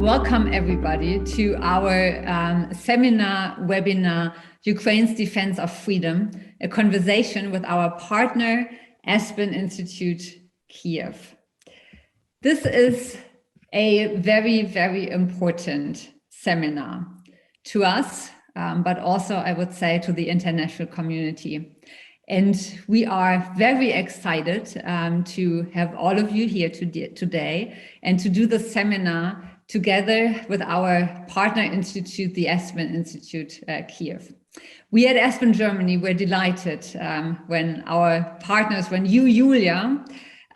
Welcome everybody to our seminar webinar, Ukraine's Defense of Freedom, a conversation with our partner, Aspen Institute Kyiv. This is a very, very important seminar to us, but also I would say to the international community. And we are very excited to have all of you here today and to do the seminar together with our partner institute, the Aspen Institute Kyiv. We at Aspen Germany were delighted when our partners, when you, Julia,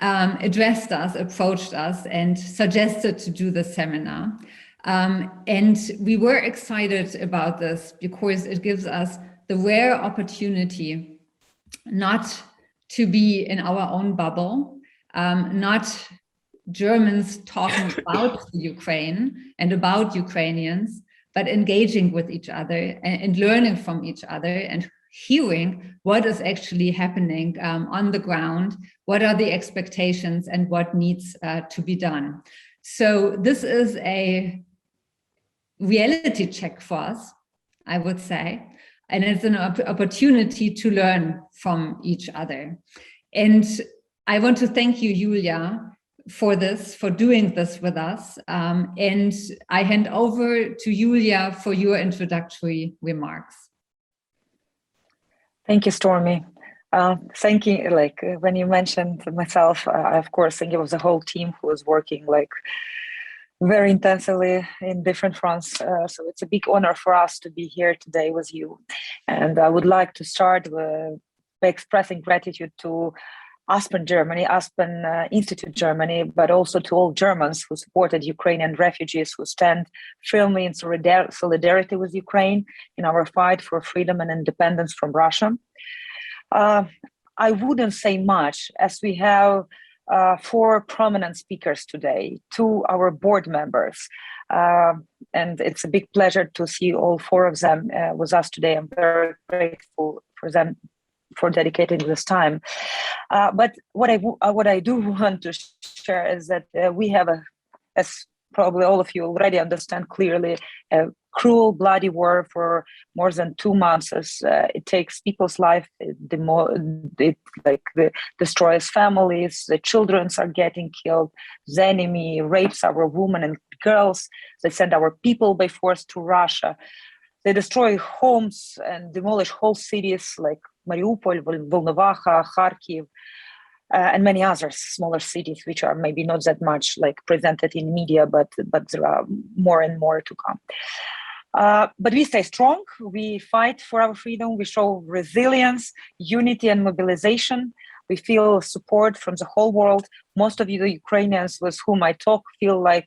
addressed us, approached us and suggested to do the seminar. And we were excited about this because it gives us the rare opportunity not to be in our own bubble, not Germans talking about the Ukraine and about Ukrainians, but engaging with each other and learning from each other and hearing what is actually happening on the ground, what are the expectations and what needs to be done. So this is a reality check for us, I would say, and it's an opportunity to learn from each other. And I want to thank you, Julia, for doing this with us. And I hand over to Julia for your introductory remarks. Thank you, Stormy. Thanking, when you mentioned myself, I of course think it was the whole team who was working very intensively in different fronts. So it's a big honor for us to be here today with you. And I would like to start by expressing gratitude to Aspen Germany, Aspen Institute Germany, but also to all Germans who supported Ukrainian refugees who stand firmly in solidarity with Ukraine in our fight for freedom and independence from Russia. I wouldn't say much as we have 4 prominent speakers today, 2 our board members, and it's a big pleasure to see all 4 of them with us today. I'm very grateful for them for dedicating this time. But what I do want to share is that we have, as probably all of you already understand clearly, a cruel, bloody war for more than 2 months. It takes people's life, it destroys families, the children are getting killed, the enemy rapes our women and girls, they send our people by force to Russia. They destroy homes and demolish whole cities like Mariupol, Volnovakha, Kharkiv, and many other smaller cities, which are maybe not that much presented in media, but there are more and more to come. But we stay strong, we fight for our freedom, we show resilience, unity and mobilization. We feel support from the whole world. Most of you, the Ukrainians with whom I talk, feel like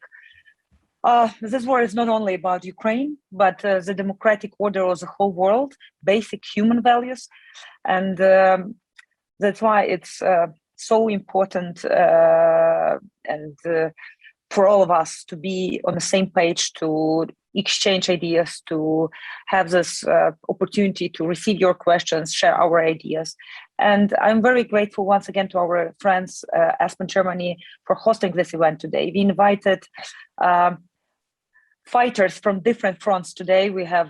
this war is not only about Ukraine, but the democratic order of the whole world, basic human values. And that's why it's so important for all of us to be on the same page, to exchange ideas, to have this opportunity to receive your questions, share our ideas. And I'm very grateful once again to our friends, Aspen Germany, for hosting this event today. We invited fighters from different fronts today. We have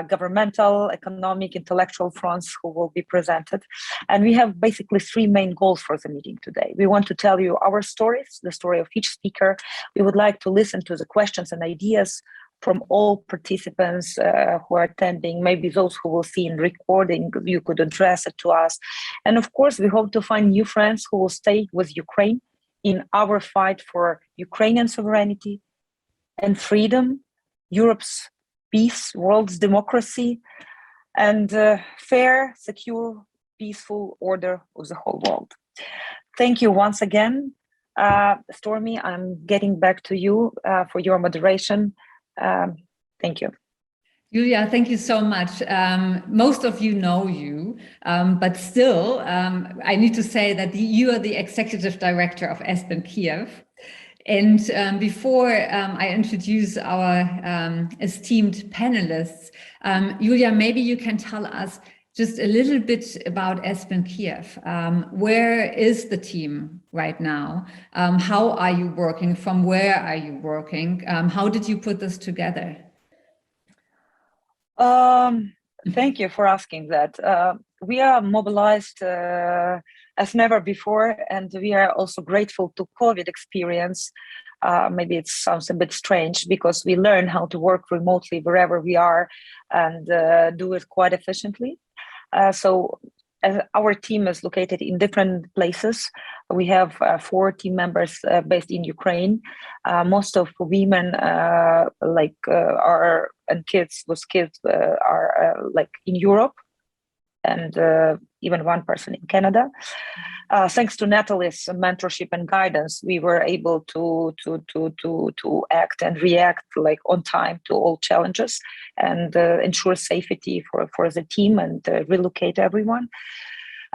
governmental, economic, intellectual fronts who will be presented. And we have basically 3 main goals for the meeting today. We want to tell you our stories, the story of each speaker. We would like to listen to the questions and ideas from all participants who are attending, maybe those who will see in recording, you could address it to us. And of course, we hope to find new friends who will stay with Ukraine in our fight for Ukrainian sovereignty and freedom, Europe's peace, world's democracy, and fair, secure, peaceful order of the whole world. Thank you once again. Stormy, I'm getting back to you for your moderation. Thank you. Julia, thank you so much. Most of you know you, but still, I need to say that you are the executive director of Aspen Kyiv. And before I introduce our esteemed panelists, Julia, maybe you can tell us just a little bit about Aspen Kyiv. Where is the team right now? How are you working? From where are you working? How did you put this together? Thank you for asking that. We are mobilized as never before, and we are also grateful to COVID experience. Maybe it sounds a bit strange because we learn how to work remotely wherever we are and do it quite efficiently. So our team is located in different places. We have 4 team members based in Ukraine. Most of women are and kids are like in Europe, and even one person in Canada. Thanks to Natalie's mentorship and guidance, we were able to act and react like on time to all challenges and ensure safety for the team and relocate everyone.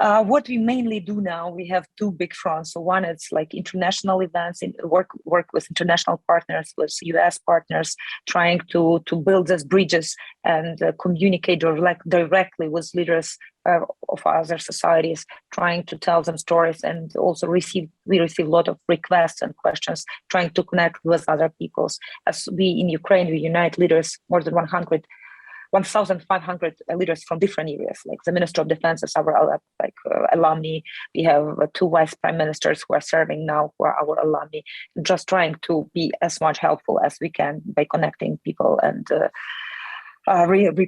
What we mainly do now, we have 2 big fronts. So one is like international events, work with international partners, with US partners, trying to build these bridges and communicate directly with leaders of other societies, trying to tell them stories, and also we receive a lot of requests and questions, trying to connect with other peoples. As we in Ukraine, we unite leaders, more than 1,500 leaders from different areas, like the Minister of Defense is our alumni. We have 2 vice prime ministers who are serving now, who are our alumni, just trying to be as much helpful as we can by connecting people and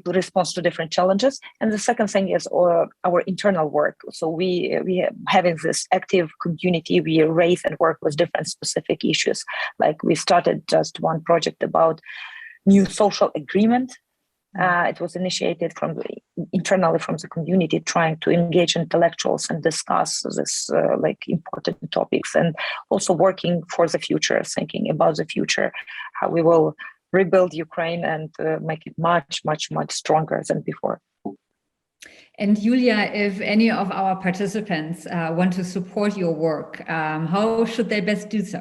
response to different challenges. And the second thing is our internal work. So we having this active community, we raise and work with different specific issues. Like we started just one project about new social agreement. It was initiated internally from the community, trying to engage intellectuals and discuss this important topics, and also working for the future, thinking about the future, how we will rebuild Ukraine and make it much, much, much stronger than before. And Julia, if any of our participants want to support your work, how should they best do so?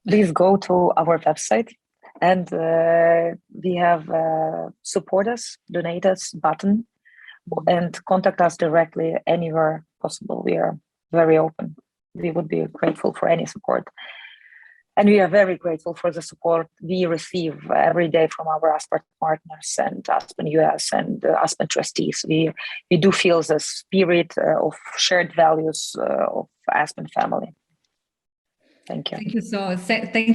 Please go to our website. And we have support us, donate us button, and contact us directly anywhere possible. We are very open. We would be grateful for any support. And we are very grateful for the support we receive every day from our Aspen partners and Aspen US and Aspen trustees. We do feel the spirit of shared values of Aspen family. Thank you. Thank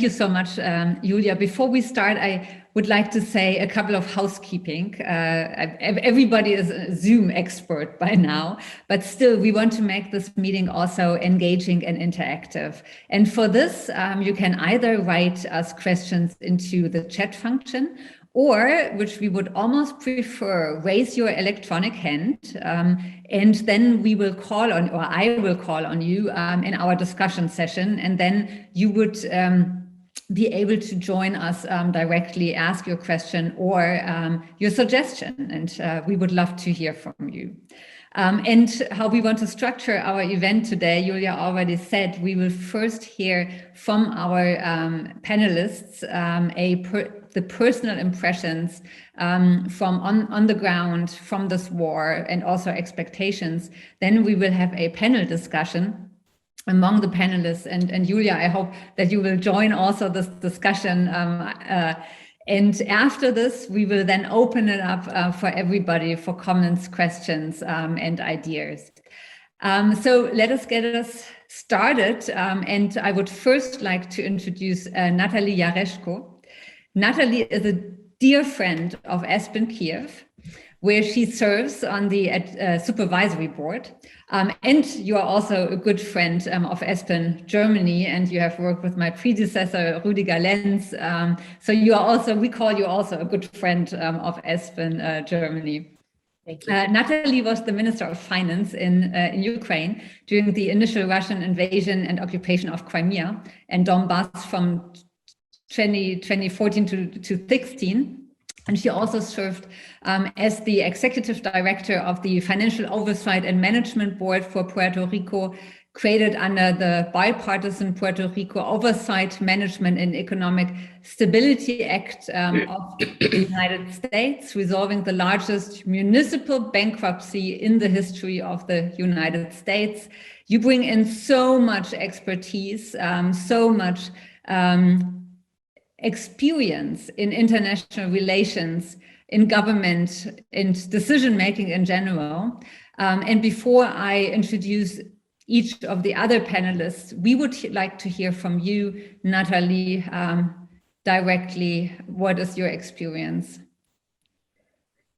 you so much, Julia. Before we start, I would like to say a couple of housekeeping. Everybody is a Zoom expert by now, but still we want to make this meeting also engaging and interactive. And for this, you can either write us questions into the chat function, or, which we would almost prefer, raise your electronic hand, and then we will call on, or I will call on you in our discussion session, and then you would be able to join us directly, ask your question or your suggestion, and we would love to hear from you. And how we want to structure our event today, Julia already said, we will first hear from our panelists the personal impressions from on the ground from this war, and also expectations. Then we will have a panel discussion among the panelists, and Julia, I hope that you will join also this discussion. And after this, we will then open it up for everybody for comments, questions, and ideas. So let us get us started. And I would first like to introduce Natalie Yareshko. Natalie is a dear friend of Aspen Kyiv, where she serves on the supervisory board. And you are also a good friend of Aspen Germany, and you have worked with my predecessor, Rüdiger Lenz. So you are also, we call you also a good friend of Aspen Germany. Thank you. Natalie was the Minister of Finance in Ukraine during the initial Russian invasion and occupation of Crimea and Donbass from 2014 to 16. And she also served as the executive director of the Financial Oversight and Management Board for Puerto Rico created under the bipartisan Puerto Rico Oversight, Management and Economic Stability Act of the United States, resolving the largest municipal bankruptcy in the history of the United States. You bring in so much expertise, so much experience in international relations, in government, and decision-making in general. And before I introduce each of the other panelists, we would like to hear from you, Natalie, directly. What is your experience?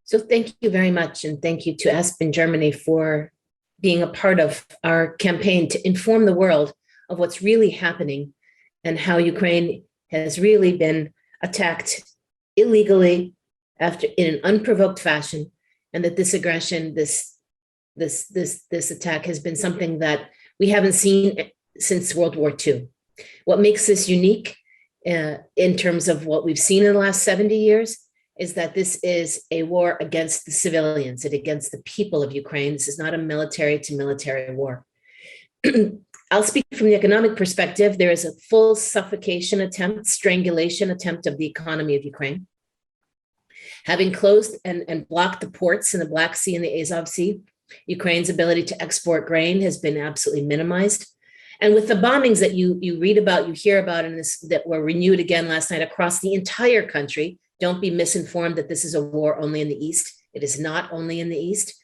So thank you very much. And thank you to Aspen Germany for being a part of our campaign to inform the world of what's really happening and how Ukraine has really been attacked illegally in an unprovoked fashion, and that this aggression, this attack has been something that we haven't seen since World War II. What makes this unique in terms of what we've seen in the last 70 years is that this is a war against the civilians and against the people of Ukraine. This is not a military to military war. I'll speak from the economic perspective. There is a full suffocation attempt, strangulation attempt of the economy of Ukraine. Having closed and blocked the ports in the Black Sea and the Azov Sea, Ukraine's ability to export grain has been absolutely minimized. And with the bombings that you read about, you hear about, and that were renewed again last night across the entire country, don't be misinformed that this is a war only in the East. It is not only in the East.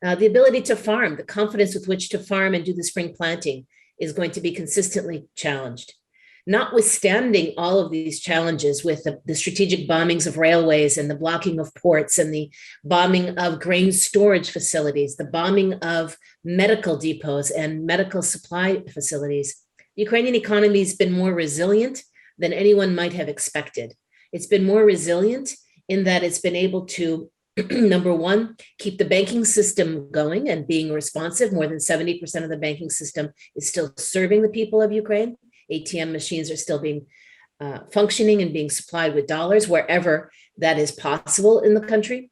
The ability to farm, the confidence with which to farm and do the spring planting is going to be consistently challenged. Notwithstanding all of these challenges with the strategic bombings of railways and the blocking of ports and the bombing of grain storage facilities, the bombing of medical depots and medical supply facilities, the Ukrainian economy has been more resilient than anyone might have expected. It's been more resilient in that it's been able to, number one, keep the banking system going and being responsive. More than 70% of the banking system is still serving the people of Ukraine. ATM machines are still being functioning and being supplied with dollars wherever that is possible in the country.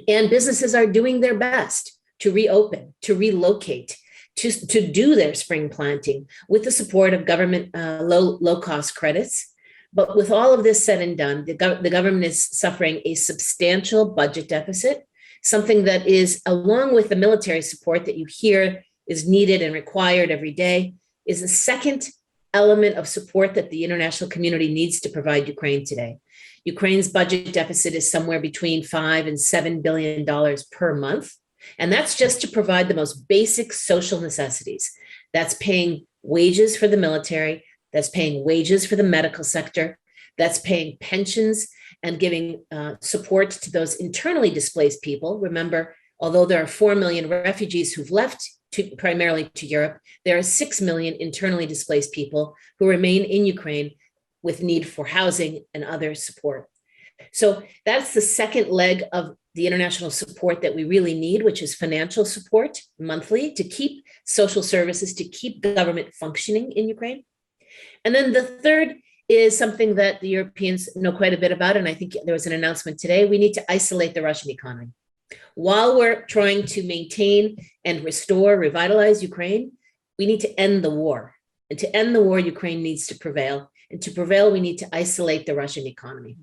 And businesses are doing their best to reopen, to relocate, to do their spring planting with the support of government low-cost credits. But with all of this said and done, the government is suffering a substantial budget deficit, something that is, along with the military support that you hear is needed and required every day, is a second element of support that the international community needs to provide Ukraine today. Ukraine's budget deficit is somewhere between $5 and $7 billion per month. And that's just to provide the most basic social necessities. That's paying wages for the military, that's paying wages for the medical sector, that's paying pensions and giving support to those internally displaced people. Remember, although there are 4 million refugees who've left primarily to Europe, there are 6 million internally displaced people who remain in Ukraine with need for housing and other support. So that's the second leg of the international support that we really need, which is financial support monthly to keep social services, to keep government functioning in Ukraine. And then the third is something that the Europeans know quite a bit about, and I think there was an announcement today. We need to isolate the Russian economy. While we're trying to maintain and restore, revitalize Ukraine, we need to end the war. And to end the war, Ukraine needs to prevail. And to prevail, we need to isolate the Russian economy.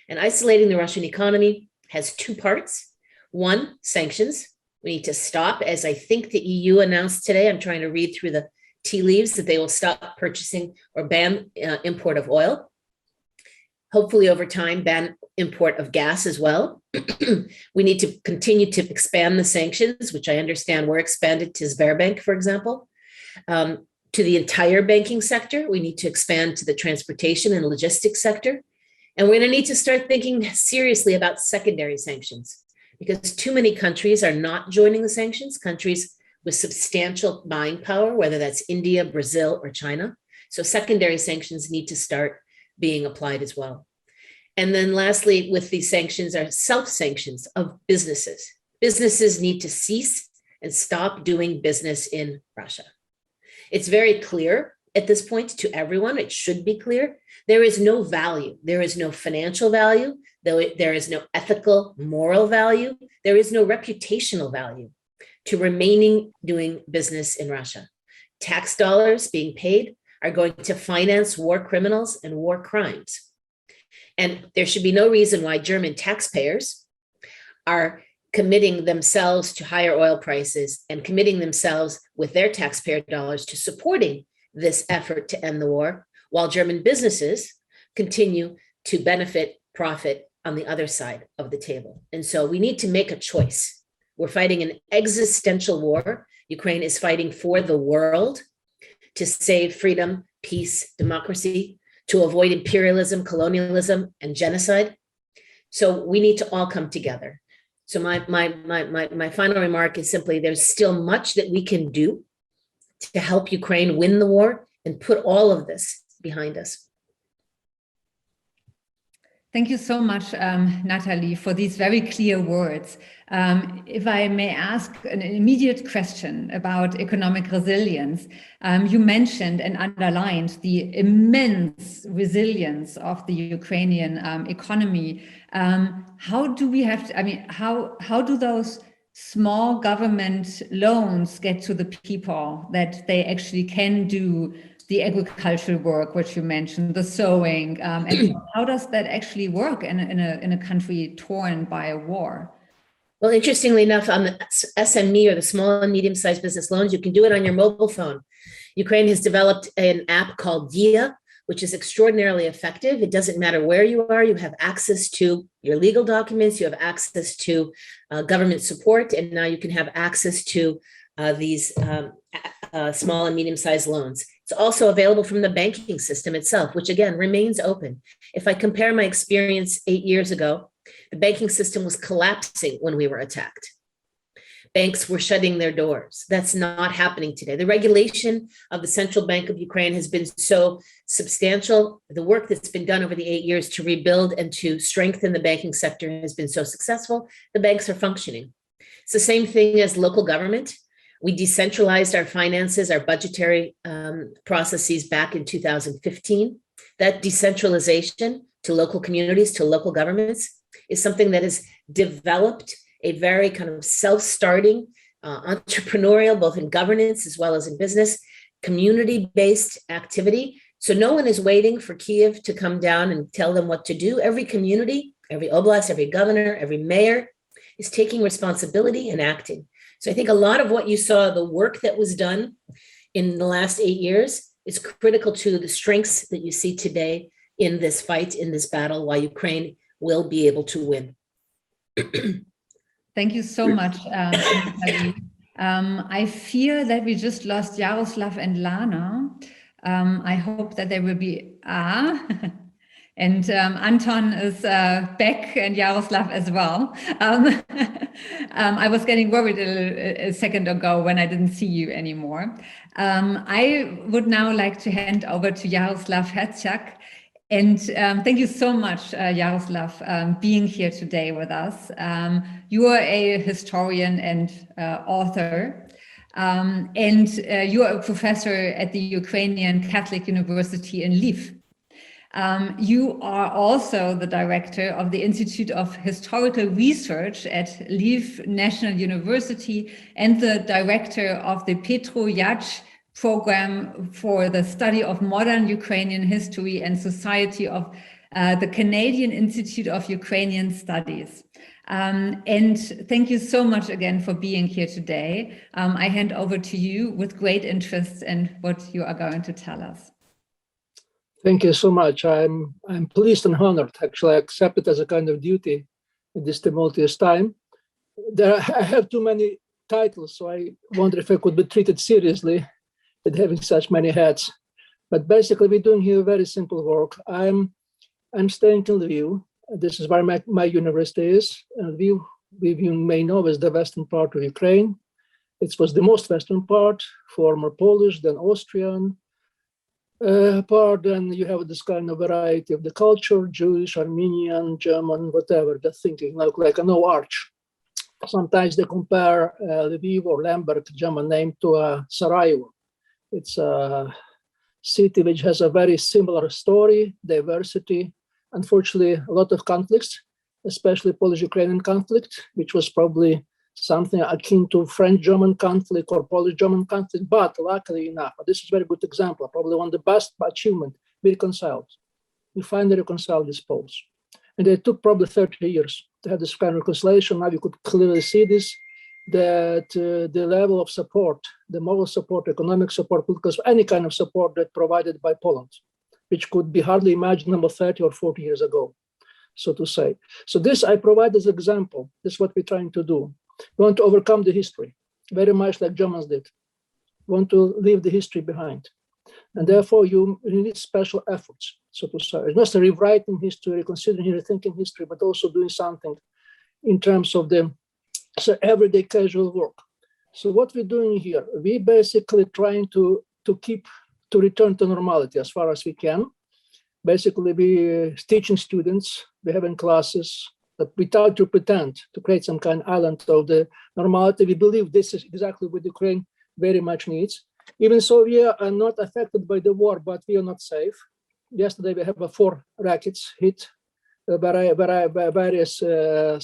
And isolating the Russian economy has two parts. One, sanctions. We need to stop, as I think the EU announced today, I'm trying to read through the tea leaves, that they will stop purchasing or ban import of oil. Hopefully over time, ban import of gas as well. We need to continue to expand the sanctions, which I understand were expanded to Sberbank, for example, to the entire banking sector. We need to expand to the transportation and logistics sector. And we're going to need to start thinking seriously about secondary sanctions, because too many countries are not joining the sanctions, countries with substantial buying power, whether that's India, Brazil, or China. So secondary sanctions need to start being applied as well. And then lastly, with these sanctions are self-sanctions of businesses. Businesses need to cease and stop doing business in Russia. It's very clear at this point to everyone, it should be clear, there is no value. There is no financial value. There is no ethical, moral value. There is no reputational value to remaining doing business in Russia. tax dollars being paid are going to finance war criminals and war crimes. And there should be no reason why German taxpayers are committing themselves to higher oil prices and committing themselves with their taxpayer dollars to supporting this effort to end the war, while German businesses continue to benefit, profit on the other side of the table. And so we need to make a choice. We're fighting an existential war. Ukraine is fighting for the world to save freedom, peace, democracy, to avoid imperialism, colonialism, and genocide. So we need to all come together. So my final remark is simply, there's still much that we can do to help Ukraine win the war and put all of this behind us. Thank you so much, Natalie, for these very clear words. If I may ask an immediate question about economic resilience, you mentioned and underlined the immense resilience of the Ukrainian economy. How do we have to, I mean, how do those small government loans get to the people that they actually can do the agricultural work, which you mentioned, the sowing, and how does that actually work in a country torn by a war? Well, interestingly enough, on the SME or the small and medium-sized business loans, you can do it on your mobile phone. Ukraine has developed an app called Dia, which is extraordinarily effective. It doesn't matter where you are, you have access to your legal documents, you have access to government support, and now you can have access to these small and medium-sized loans. It's also available from the banking system itself, which again remains open. If I compare my experience 8 years ago, the banking system was collapsing when we were attacked. Banks were shutting their doors. That's not happening today. The regulation of the Central Bank of Ukraine has been so substantial. The work that's been done over the 8 years to rebuild and to strengthen the banking sector has been so successful. The banks are functioning. It's the same thing as local government. We decentralized our finances, our budgetary processes back in 2015. That decentralization to local communities, to local governments, is something that has developed a very kind of self-starting, entrepreneurial, both in governance as well as in business, community-based activity. So no one is waiting for Kyiv to come down and tell them what to do. Every community, every oblast, every governor, every mayor is taking responsibility and acting. So I think a lot of what you saw, the work that was done in the last 8 years, is critical to the strengths that you see today in this fight, in this battle, why Ukraine will be able to win. Thank you so much, Natalie. I fear that we just lost Yaroslav and Lana. I hope that they will be and Anton is back, and Yaroslav as well. I was getting worried a second ago when I didn't see you anymore. I would now like to hand over to Yaroslav Herczak. And thank you so much, Yaroslav, being here today with us. You are a historian and author, and you are a professor at the Ukrainian Catholic University in Lviv. You are also the director of the Institute of Historical Research at Lviv National University and the director of the Petro Yach program for the study of modern Ukrainian history and society of the Canadian Institute of Ukrainian Studies. And thank you so much again for being here today. I hand over to you with great interest in what you are going to tell us. Thank you so much. I'm pleased and honored. Actually, I accept it as a kind of duty in this tumultuous time. I have too many titles, so I wonder if I could be treated seriously with having such many hats. But basically, we're doing here very simple work. I'm staying in Lviv. This is where my university is. Lviv, you may know, is the western part of Ukraine. It was the most western part, former Polish, then Austrian part. Then you have this kind of variety of the culture, Jewish, Armenian, German, whatever, the thinking, like a no arch. Sometimes they compare Lviv or Lemberg, German name, to Sarajevo. It's a city which has a very similar story, diversity. Unfortunately, a lot of conflicts, especially Polish-Ukrainian conflict, which was probably something akin to French-German conflict or Polish-German conflict, but luckily enough, this is a very good example, probably one of the best achievement, we reconciled. We finally reconciled these Poles. And it took probably 30 years to have this kind of reconciliation. Now you could clearly see this, that the level of support, the moral support, economic support, because any kind of support that provided by Poland, which could be hardly imaginable 30 or 40 years ago, so to say. So this I provide as an example. This is what we're trying to do. We want to overcome the history, very much like Germans did. We want to leave the history behind. And therefore, you need special efforts, so to say. It's not just rewriting history, reconsidering, rethinking history, but also doing something in terms of the everyday casual work. So what we're doing here, we basically trying to return to normality as far as we can. Basically, we teaching students, we're having classes, but without to pretend to create some kind of island of the normality. We believe this is exactly what Ukraine very much needs. Even so, we are not affected by the war, but we are not safe. Yesterday, we have 4 rockets hit various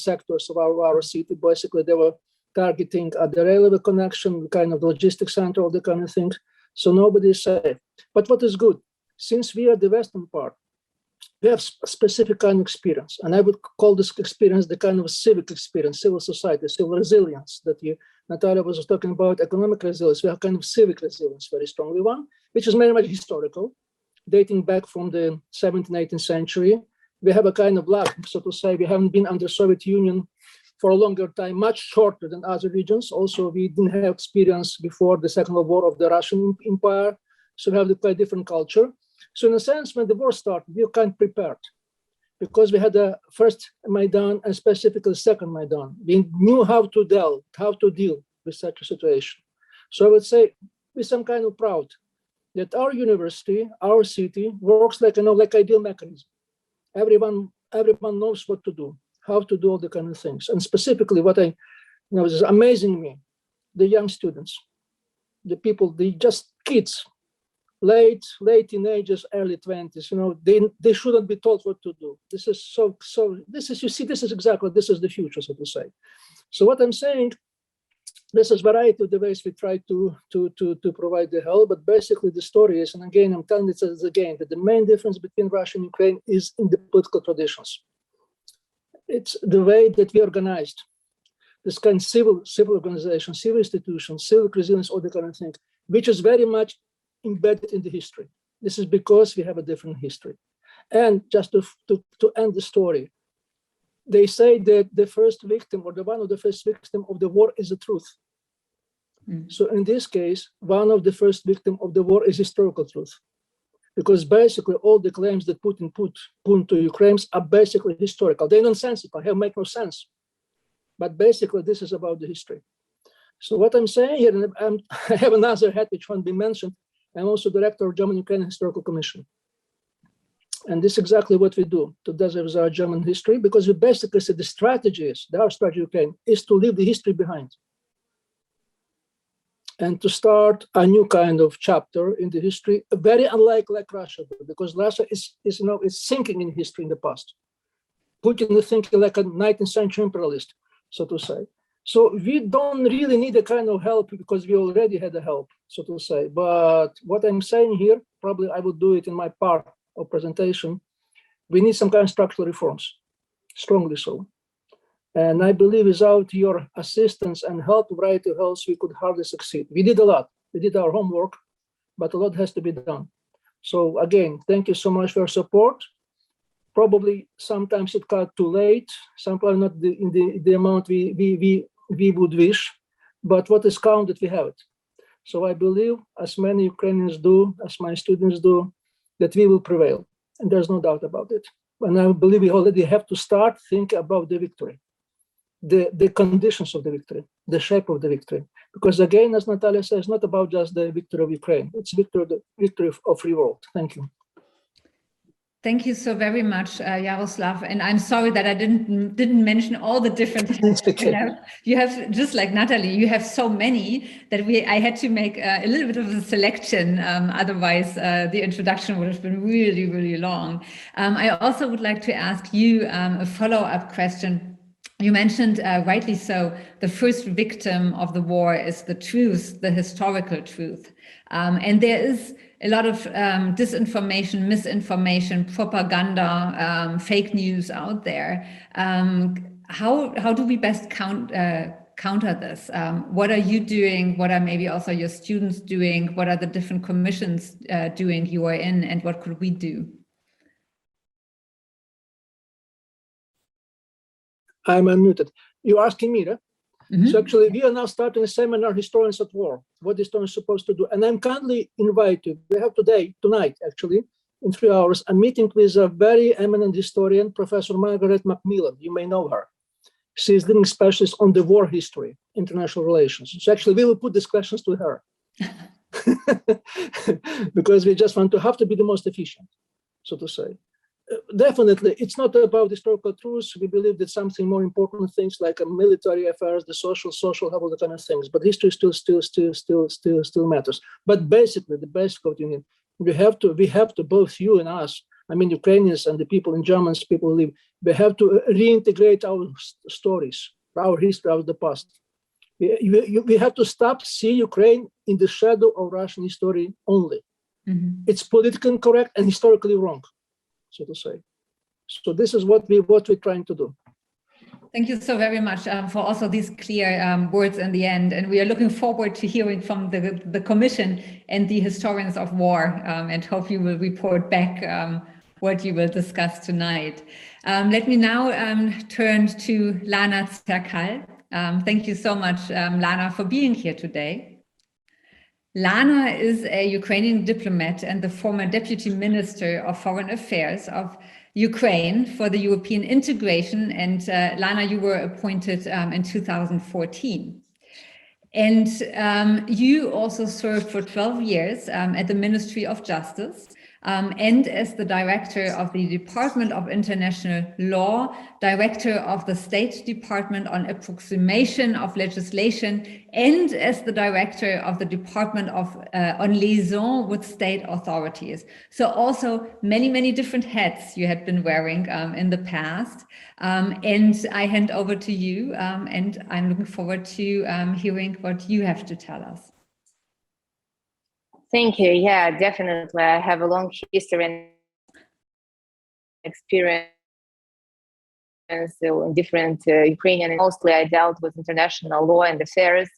sectors of our city. Basically, they were targeting at the railway connection, kind of logistics center, all the kind of things. So nobody is safe. But what is good, since we are the western part, we have a specific kind of experience. And I would call this experience the kind of civic experience, civil society, civil resilience that Natalia was talking about, economic resilience. We have kind of civic resilience, very strongly one, which is very much historical, dating back from the 17th, 18th century. We have a kind of luck, so to say. We haven't been under Soviet Union for a longer time, much shorter than other regions. Also, we didn't have experience before the Second World War of the Russian Empire. So we have a quite different culture. So in a sense, when the war started, we were kind of prepared because we had the first Maidan and specifically the second Maidan. We knew how to deal with such a situation. So I would say we're some kind of proud that our university, our city works like ideal mechanism. Everyone knows what to do, how to do all the kind of things. And specifically what is amazing me, the young students, the people, they just kids, late teenagers, early 20s, they shouldn't be told what to do. This is this is exactly the future, so to say. So what I'm saying, this is variety of the ways we try to provide the help, but basically the story is, and again, I'm telling this again, that the main difference between Russia and Ukraine is in the political traditions. It's the way that we organized this kind of civil organization, civil institutions, civil resilience, all the kind of thing, which is very much embedded in the history. This is because we have a different history. And just to end the story, they say that the first victim or one of the first victims of the war is the truth. So in this case, one of the first victims of the war is historical truth. Because basically all the claims that Putin put to Ukraine are basically historical. They're nonsensical, they make no sense. But basically this is about the history. So what I'm saying here, and I have another hat which won't be mentioned, I'm also director of German-Ukrainian Historical Commission. And this is exactly what we do together with our German history, because we basically say our strategy Ukraine is to leave the history behind and to start a new kind of chapter in the history, very unlike like Russia, because Russia is sinking in history in the past. Putin is thinking like a 19th century imperialist, so to say. So we don't really need a kind of help because we already had the help, so to say. But what I'm saying here, probably I will do it in my part of presentation, we need some kind of structural reforms, strongly so. And I believe without your assistance and help, variety of helps, we could hardly succeed. We did a lot, we did our homework, but a lot has to be done. So again, thank you so much for your support. Probably sometimes it got too late, sometimes not in the amount we would wish, but what is counted, we have it. So I believe, as many Ukrainians do, as my students do, that we will prevail, and there's no doubt about it. And I believe we already have to start thinking about the victory, the conditions of the victory, the shape of the victory. Because again, as Natalia says, it's not about just the victory of Ukraine, it's the victory of free world. Thank you. Thank you so very much, Yaroslav. And I'm sorry that I didn't mention all the different things. Okay. You have, just like Natalie, you have so many that I had to make a little bit of a selection. Otherwise, the introduction would have been really, really long. I also would like to ask you a follow-up question You mentioned, rightly so, the first victim of the war is the truth, the historical truth. And there is a lot of disinformation, misinformation, propaganda, fake news out there. How do we best counter this? What are you doing? What are maybe also your students doing? What are the different commissions doing you are in? And what could we do? I'm unmuted. You're asking me, right? Mm-hmm. So actually, we are now starting a seminar, Historians at War, what historians are supposed to do. And I'm kindly invited. We have tonight, actually, in 3 hours, a meeting with a very eminent historian, Professor Margaret Macmillan. You may know her. She's leading specialist on the war history, international relations. So actually, we will put these questions to her. Because we just want to have to be the most efficient, so to say. Definitely, it's not about historical truths. We believe that something more important, things like military affairs, the social, all the kind of things. But history still matters. But basically, the basic opinion, we have to, both you and us, I mean, Ukrainians and the people in Germans, people who live, we have to reintegrate our stories, our history, of the past. We have to stop seeing Ukraine in the shadow of Russian history only. Mm-hmm. It's politically incorrect and historically wrong, so to say. So this is what we're trying to do. Thank you so very much for also these clear words in the end. And we are looking forward to hearing from the Commission and the historians of war, and hope you will report back what you will discuss tonight. Let me now turn to Lana Zerkal. Thank you so much, Lana, for being here today. Lana is a Ukrainian diplomat and the former Deputy Minister of Foreign Affairs of Ukraine for the European integration. And Lana, you were appointed in 2014. And you also served for 12 years at the Ministry of Justice and as the Director of the Department of International Law, Director of the State Department on Approximation of Legislation, and as the Director of the Department of on Liaison with State Authorities. So also many different hats you had been wearing in the past. And I hand over to you, and I'm looking forward to hearing what you have to tell us. Thank you. Yeah, definitely. I have a long history and experience in different Ukrainian, and mostly I dealt with international law and affairs.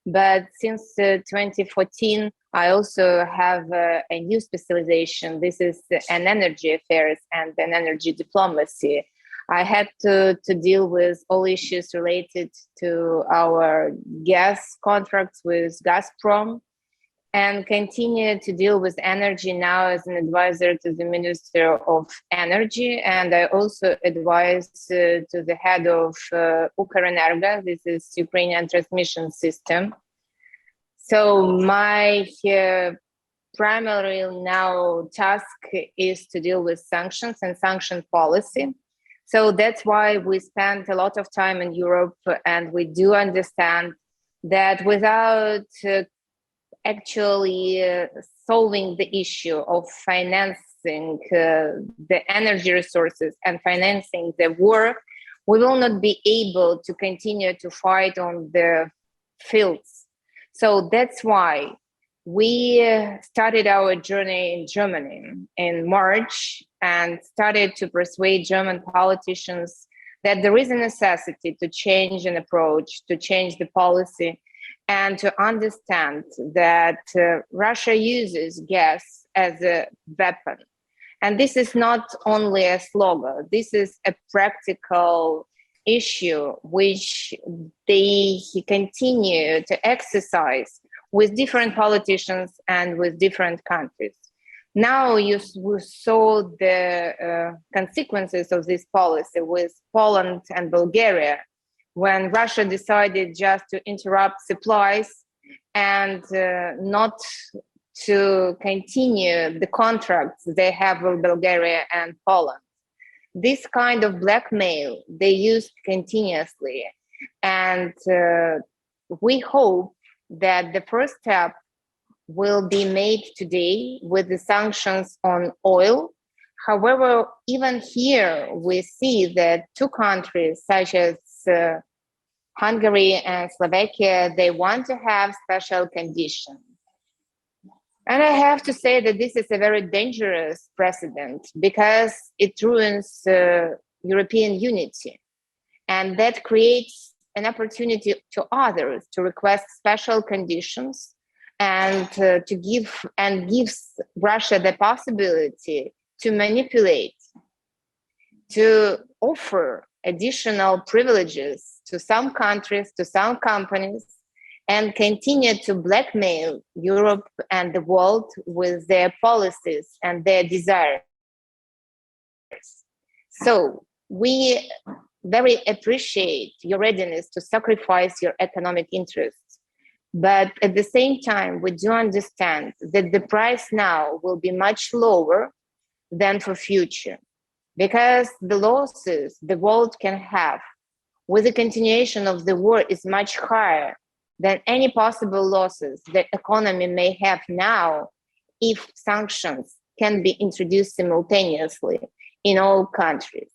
But since 2014, I also have a new specialization. This is an energy affairs and an energy diplomacy. I had to deal with all issues related to our gas contracts with Gazprom, and continue to deal with energy now as an advisor to the Minister of Energy. And I also advise to the head of Ukrenergo, this is Ukrainian transmission system. So my primary now task is to deal with sanctions and sanction policy. So that's why we spend a lot of time in Europe, and we do understand that without actually solving the issue of financing the energy resources and financing the war, we will not be able to continue to fight on the fields. So that's why we started our journey in Germany in March and started to persuade German politicians that there is a necessity to change an approach, to change the policy, and to understand that Russia uses gas as a weapon. And this is not only a slogan, this is a practical issue which they continue to exercise with different politicians and with different countries. Now we saw the consequences of this policy with Poland and Bulgaria, when Russia decided just to interrupt supplies and not to continue the contracts they have with Bulgaria and Poland. This kind of blackmail they used continuously. And we hope that the first step will be made today with the sanctions on oil. However, even here we see that two countries such as Hungary and Slovakia, they want to have special conditions. And I have to say that this is a very dangerous precedent because it ruins European unity. And that creates an opportunity to others to request special conditions and gives Russia the possibility to manipulate, to offer additional privileges to some countries, to some companies, and continue to blackmail Europe and the world with their policies and their desires. So we very appreciate your readiness to sacrifice your economic interests. But at the same time, we do understand that the price now will be much lower than for future, because the losses the world can have with the continuation of the war is much higher than any possible losses the economy may have now if sanctions can be introduced simultaneously in all countries.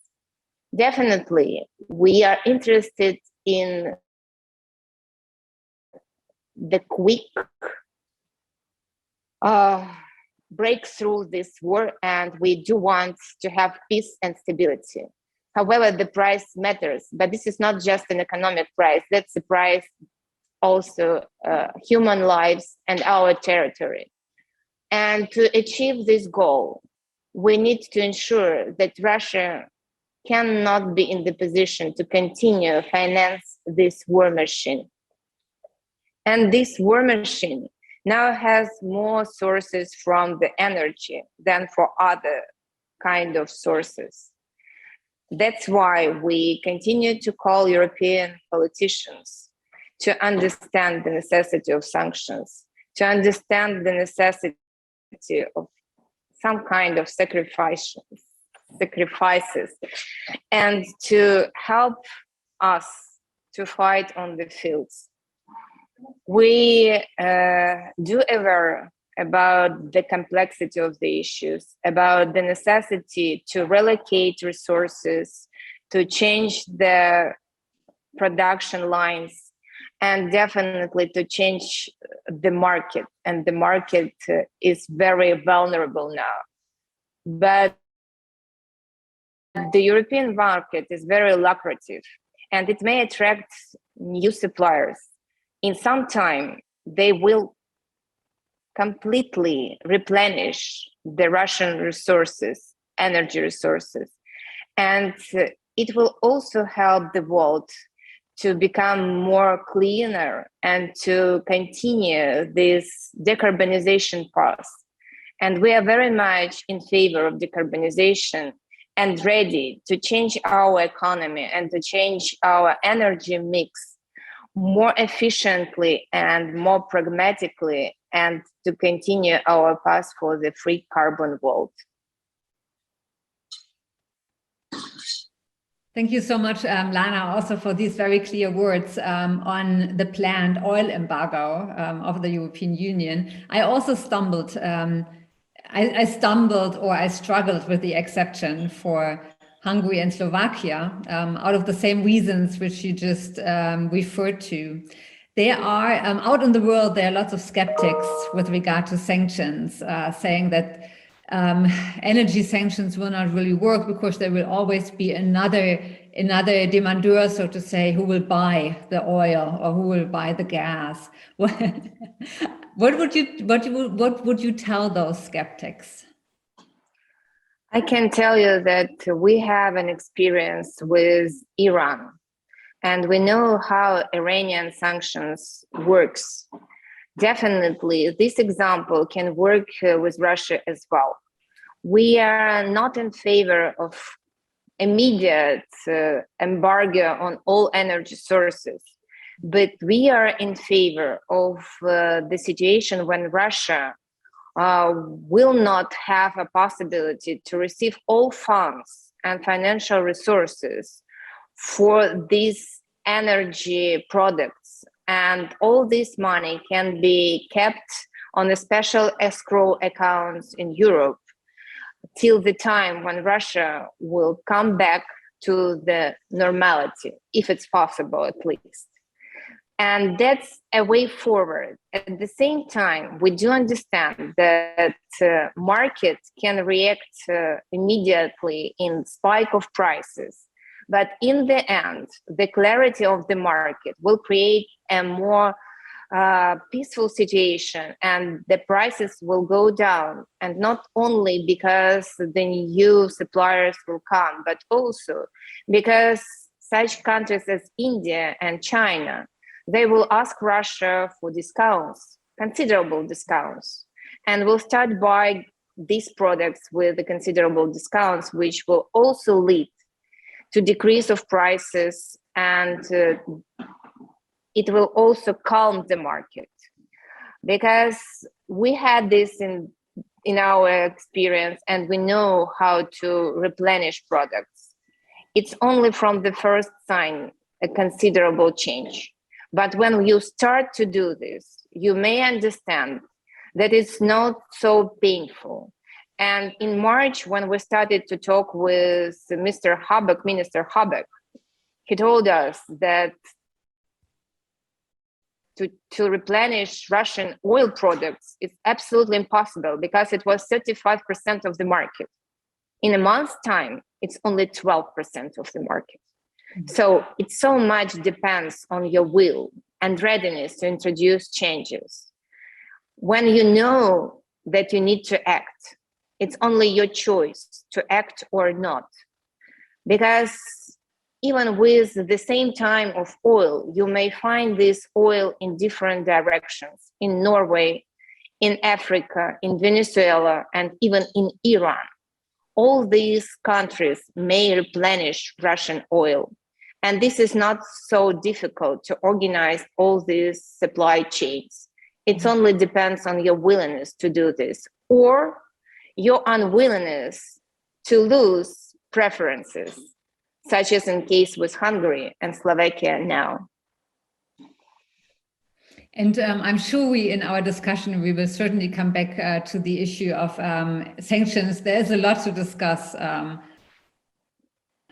Definitely, we are interested in the quick breakthrough this war, and we do want to have peace and stability. However, the price matters, but this is not just an economic price. That's a price also human lives and our territory. And to achieve this goal, we need to ensure that Russia cannot be in the position to continue finance this war machine. And this war machine now has more sources from the energy than for other kind of sources. That's why we continue to call European politicians to understand the necessity of sanctions, to understand the necessity of some kind of sacrifices, and to help us to fight on the fields. We do aware about the complexity of the issues, about the necessity to relocate resources, to change the production lines, and definitely to change the market. And the market is very vulnerable now. But the European market is very lucrative, and it may attract new suppliers. In some time, they will completely replenish the Russian resources, energy resources. And it will also help the world to become more cleaner and to continue this decarbonization path. And we are very much in favor of decarbonization and ready to change our economy and to change our energy mix more efficiently and more pragmatically, and to continue our path for the free carbon world. Thank you so much, Lana, also for these very clear words on the planned oil embargo of the European Union. I also stumbled, I struggled with the exception for Hungary and Slovakia out of the same reasons which you just referred to. There are, out in the world, there are lots of skeptics with regard to sanctions, saying that energy sanctions will not really work because there will always be another demandeur, so to say, who will buy the oil or who will buy the gas. What would you tell those skeptics? I can tell you that we have an experience with Iran, and we know how Iranian sanctions works. Definitely, this example can work with Russia as well. We are not in favor of immediate embargo on all energy sources, but we are in favor of the situation when Russia will not have a possibility to receive all funds and financial resources for these energy products. And all this money can be kept on a special escrow accounts in Europe till the time when Russia will come back to the normality, if it's possible at least. And that's a way forward. At the same time, we do understand that market can react immediately in spike of prices. But in the end, the clarity of the market will create a more peaceful situation, and the prices will go down. And not only because the new suppliers will come, but also because such countries as India and China, they will ask Russia for discounts, considerable discounts, and will start buying these products with the considerable discounts, which will also lead to decrease of prices, and it will also calm the market. Because we had this in our experience, and we know how to replenish products. It's only from the first sign a considerable change. But when you start to do this, you may understand that it's not so painful. And in March, when we started to talk with Minister Habeck, he told us that to replenish Russian oil products is absolutely impossible because it was 35% of the market. In a month's time, it's only 12% of the market. So it so much depends on your will and readiness to introduce changes. When you know that you need to act, it's only your choice to act or not. Because even with the same time of oil, you may find this oil in different directions, in Norway, in Africa, in Venezuela, and even in Iran. All these countries may replenish Russian oil. And this is not so difficult to organize all these supply chains. It only depends on your willingness to do this, or your unwillingness to lose preferences, such as in case with Hungary and Slovakia now. And I'm sure we, in our discussion, we will certainly come back to the issue of sanctions. There is a lot to discuss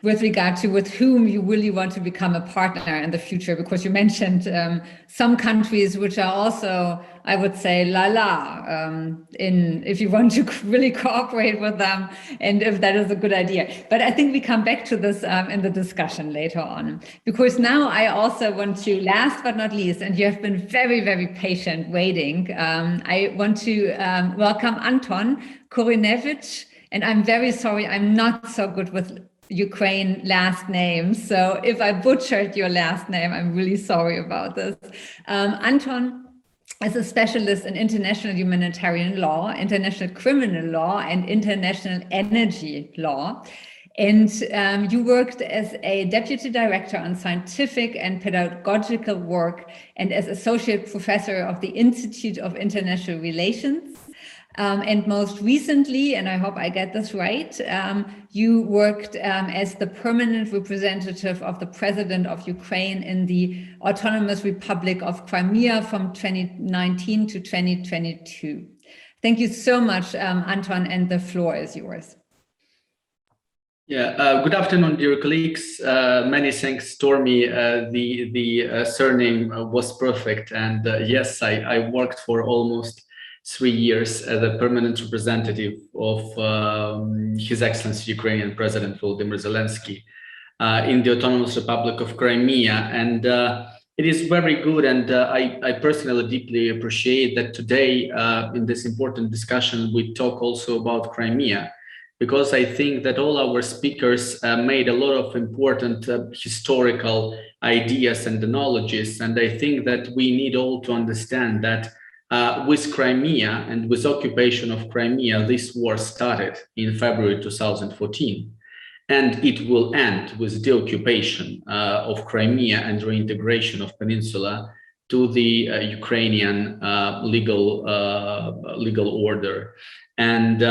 with regard to with whom you really want to become a partner in the future, because you mentioned some countries which are also, I would say, if you want to really cooperate with them, and if that is a good idea. But I think we come back to this in the discussion later on, because now I also want to, last but not least, and you have been very, very patient waiting, I want to welcome Anton Korinevich, and I'm very sorry, I'm not so good with Ukraine last name. So if I butchered your last name, I'm really sorry about this. Anton is a specialist in international humanitarian law, international criminal law, and international energy law. And you worked as a deputy director on scientific and pedagogical work and as associate professor of the Institute of International Relations. And most recently, and I hope I get this right, you worked as the permanent representative of the president of Ukraine in the Autonomous Republic of Crimea from 2019 to 2022. Thank you so much, Anton, and the floor is yours. Yeah, good afternoon, dear colleagues. Many thanks, Stormy. The surname was perfect. And yes, I worked for almost 3 years as a permanent representative of His Excellency Ukrainian President Volodymyr Zelensky in the Autonomous Republic of Crimea. And it is very good, and I personally deeply appreciate that today in this important discussion we talk also about Crimea, because I think that all our speakers made a lot of important historical ideas and knowledges, and I think that we need all to understand that with Crimea and with occupation of Crimea, this war started in February 2014, and it will end with the occupation of Crimea and reintegration of peninsula to the Ukrainian legal order. And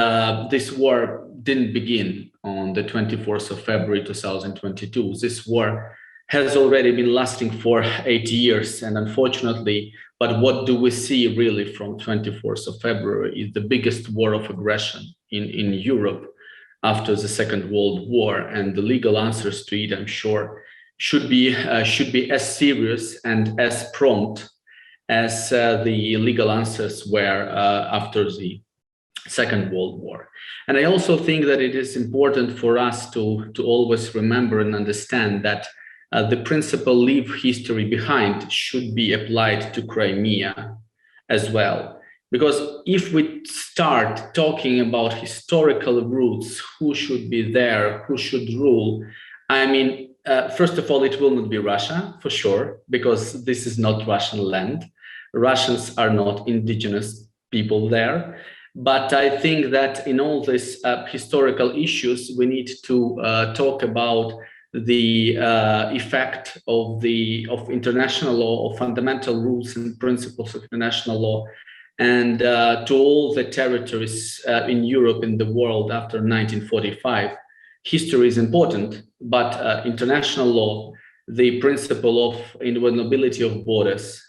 this war didn't begin on the 24th of February 2022. This war has already been lasting for 8 years, and unfortunately, but what do we see really from 24th of February is the biggest war of aggression in Europe after the Second World War, and the legal answers to it, I'm sure, should be as serious and as prompt as the legal answers were after the Second World War. And I also think that it is important for us to always remember and understand that the principle leave history behind should be applied to Crimea as well. Because if we start talking about historical roots, who should be there, who should rule, I mean, first of all, it will not be Russia, for sure, because this is not Russian land. Russians are not indigenous people there. But I think that in all these historical issues, we need to talk about the effect of international law, of fundamental rules and principles of international law, and to all the territories in Europe, in the world after 1945. History is important, but international law, the principle of inviolability of borders,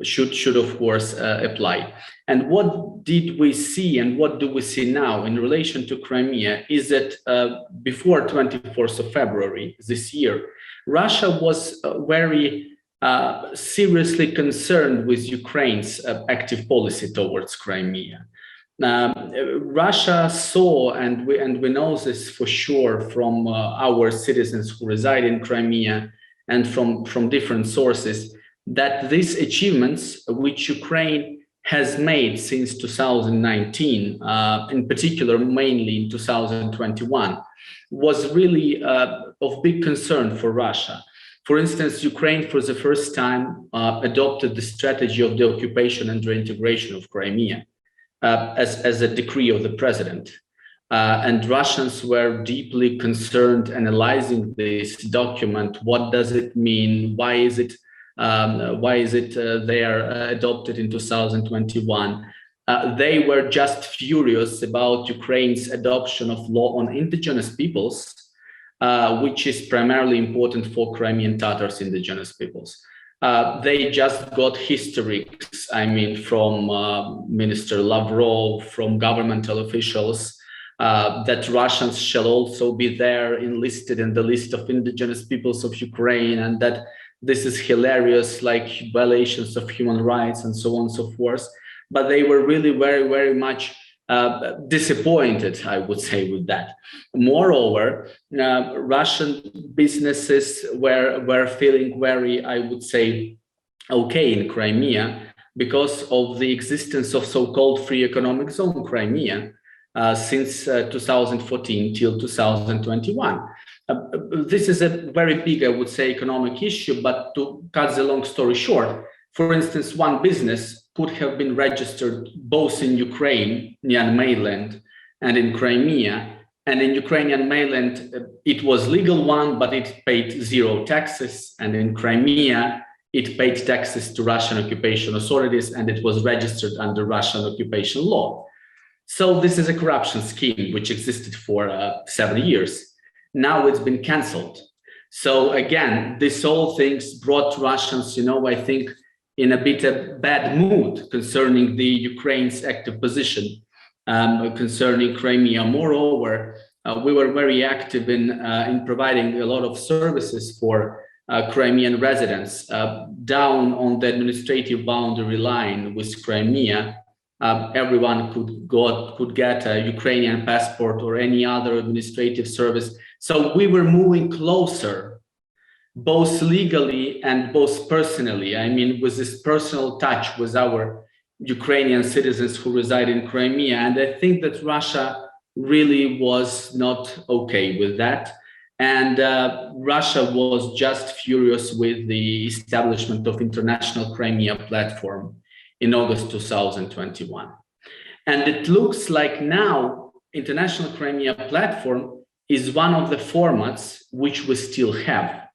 should of course apply. And what did we see and what do we see now in relation to Crimea is that before 24th of February this year, Russia was very seriously concerned with Ukraine's active policy towards Crimea. Russia saw, and we know this for sure from our citizens who reside in Crimea and from different sources, that these achievements which Ukraine has made since 2019, in particular, mainly in 2021, was really of big concern for Russia. For instance, Ukraine, for the first time, adopted the strategy of the occupation and reintegration of Crimea as a decree of the president. And Russians were deeply concerned analyzing this document. What does it mean? Why is it there adopted in 2021? They were just furious about Ukraine's adoption of law on indigenous peoples, which is primarily important for Crimean Tatars indigenous peoples. They just got hysterics, I mean, from Minister Lavrov, from governmental officials, that Russians shall also be there enlisted in the list of indigenous peoples of Ukraine, and that this is hilarious, like violations of human rights and so on and so forth. But they were really very, very much disappointed, I would say, with that. Moreover, Russian businesses were feeling very, I would say, okay in Crimea because of the existence of so-called free economic zone Crimea since 2014 till 2021. This is a very big, I would say, economic issue, but to cut the long story short, for instance, one business could have been registered both in Ukraine, near mainland, and in Crimea. And in Ukrainian mainland, it was legal one, but it paid zero taxes. And in Crimea, it paid taxes to Russian occupation authorities, and it was registered under Russian occupation law. So this is a corruption scheme which existed for 7 years. Now it's been cancelled. So again, this whole things brought Russians, I think, in a bit of bad mood concerning the Ukraine's active position concerning Crimea. Moreover, we were very active in providing a lot of services for Crimean residents down on the administrative boundary line with Crimea. Everyone could get a Ukrainian passport or any other administrative service. So we were moving closer, both legally and both personally. I mean, with this personal touch with our Ukrainian citizens who reside in Crimea. And I think that Russia really was not okay with that. And Russia was just furious with the establishment of International Crimea Platform in August 2021. And it looks like now International Crimea Platform is one of the formats which we still have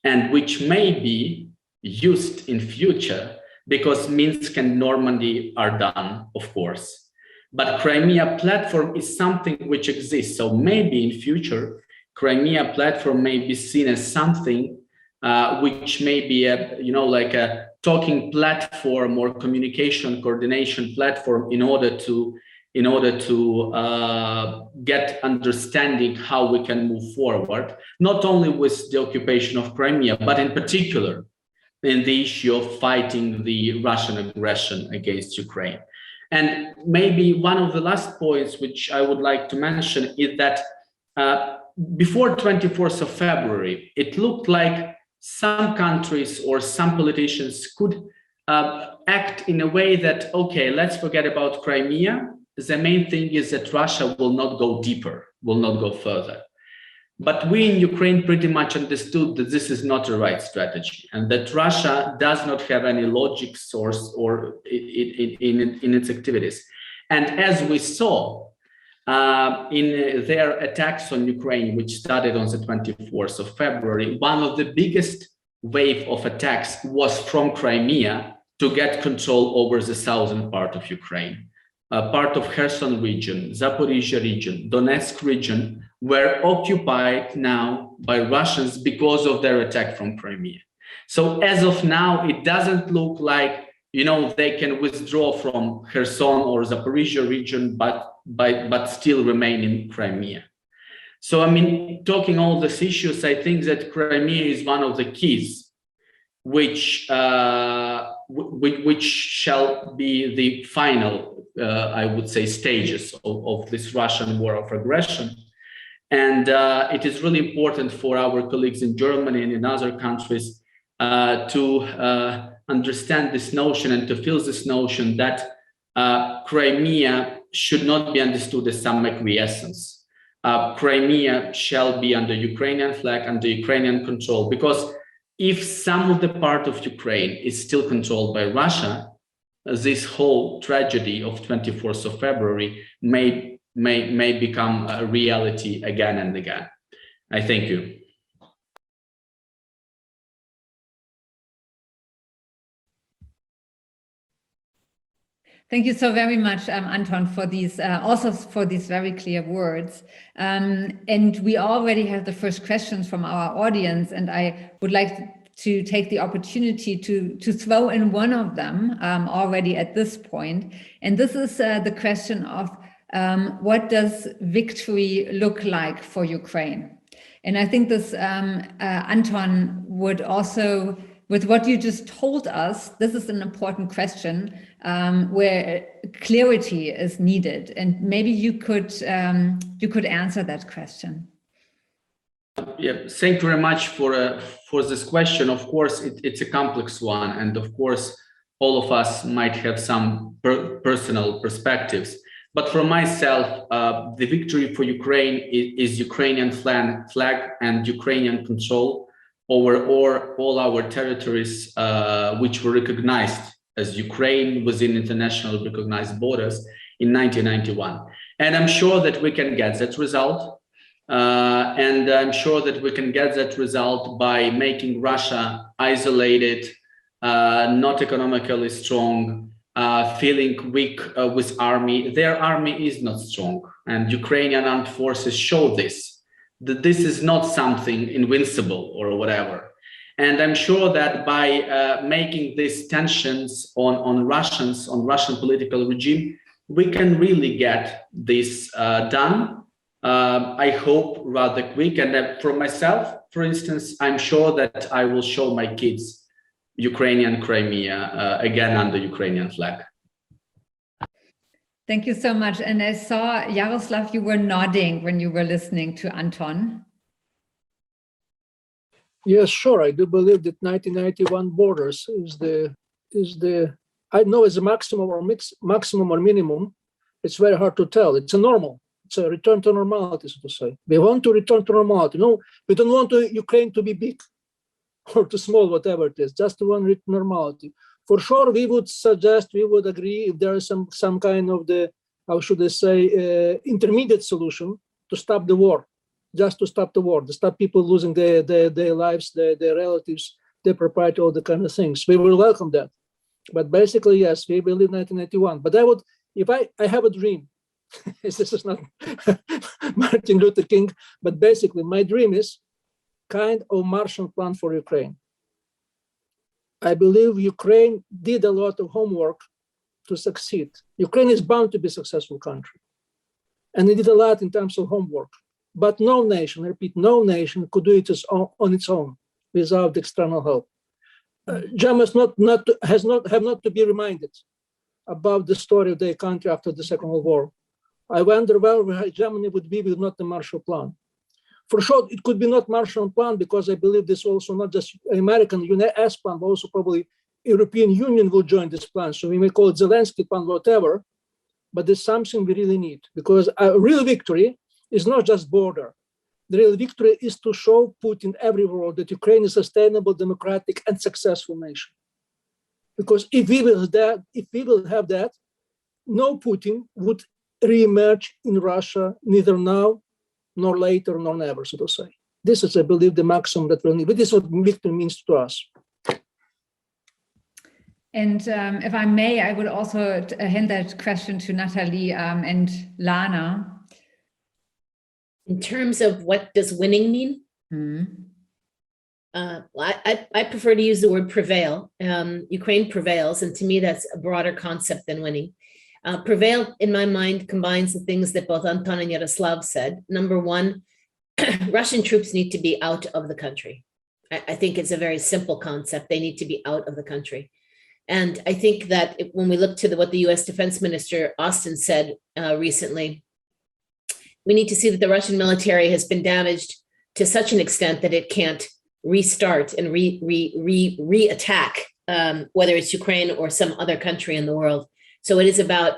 and which may be used in future because Minsk and Normandy are done, of course. But Crimea Platform is something which exists. So maybe in future, Crimea Platform may be seen as something which may be like a talking platform or communication coordination platform in order to in order to get understanding how we can move forward, not only with the occupation of Crimea, but in particular in the issue of fighting the Russian aggression against Ukraine. And maybe one of the last points which I would like to mention is that before 24th of February, it looked like some countries or some politicians could act in a way that, okay, let's forget about Crimea. The main thing is that Russia will not go deeper, will not go further. But we in Ukraine pretty much understood that this is not the right strategy, and that Russia does not have any logic source or in its activities. And as we saw in their attacks on Ukraine, which started on the 24th of February, one of the biggest wave of attacks was from Crimea to get control over the southern part of Ukraine. Part of Kherson region, Zaporizhia region, Donetsk region were occupied now by Russians because of their attack from Crimea. So as of now, it doesn't look like, you know, they can withdraw from Kherson or Zaporizhia region, but still remain in Crimea. So, I mean, talking all these issues, I think that Crimea is one of the keys which shall be the final, I would say, stages of this Russian war of aggression. And it is really important for our colleagues in Germany and in other countries to understand this notion and to feel this notion that Crimea should not be understood as some acquiescence. Crimea shall be under Ukrainian flag, under Ukrainian control, because if some of the part of Ukraine is still controlled by Russia, this whole tragedy of 24th of February may become a reality again and again. I thank you. Thank you so very much, Anton, for these also for these very clear words. And we already have the first questions from our audience, and I would like to take the opportunity to throw in one of them already at this point. And this is the question of what does victory look like for Ukraine? And I think this, Anton, would also, with what you just told us, this is an important question where clarity is needed, and maybe you could answer that question. Yeah, thank you very much for this question. Of course, it's a complex one, and of course, all of us might have some personal perspectives. But for myself, the victory for Ukraine is Ukrainian flag and Ukrainian control over all our territories, which were recognized as Ukraine within international recognized borders in 1991. And I'm sure that we can get that result. And I'm sure that we can get that result by making Russia isolated, not economically strong, feeling weak with army. Their army is not strong, and Ukrainian armed forces show this, that this is not something invincible or whatever. And I'm sure that by making these tensions on Russian political regime, we can really get this done. I hope rather quick. And for myself, for instance, I'm sure that I will show my kids Ukrainian Crimea again under Ukrainian flag. Thank you so much. And I saw, Yaroslav, you were nodding when you were listening to Anton. Yes, sure. I do believe that 1991 borders is the I know it's a maximum or minimum. It's very hard to tell. It's a normal. It's a return to normality, so to say. We want to return to normality. No, we don't want Ukraine to be big or too small, whatever it is. Just to want normality. For sure, we would suggest, we would agree if there is some kind of the, how should I say, intermediate solution to stop the war. Just to stop the war, to stop people losing their lives, their relatives, their property, all the kind of things. We will welcome that. But basically, yes, we believe 1991. But I would, if I have a dream, this is not Martin Luther King, but basically my dream is kind of Marshall Plan for Ukraine. I believe Ukraine did a lot of homework to succeed, Ukraine is bound to be a successful country. And it did a lot in terms of homework. But no nation, I repeat, no nation could do it on its own without external help. Germany have not to be reminded about the story of their country after the Second World War. I wonder where Germany would be with not the Marshall Plan. For sure, it could be not Marshall Plan because I believe this also not just American US plan, but also probably European Union will join this plan. So we may call it Zelensky plan, whatever, but there's something we really need because a real victory is not just border. The real victory is to show Putin everywhere that Ukraine is a sustainable, democratic, and successful nation. Because if we will have that, no Putin would re-emerge in Russia, neither now, nor later, nor never, so to say. This is, I believe, the maximum that we'll need. But this is what victory means to us. And if I may, I would also hand that question to Natalie and Lana. In terms of what does winning mean? I prefer to use the word prevail. Ukraine prevails, and to me, that's a broader concept than winning. Prevail, in my mind, combines the things that both Anton and Yaroslav said. Number one, Russian troops need to be out of the country. I think it's a very simple concept. They need to be out of the country. And I think that when we look to what the US Defense Minister Austin said recently, we need to see that the Russian military has been damaged to such an extent that it can't restart and re-attack, whether it's Ukraine or some other country in the world. So it is about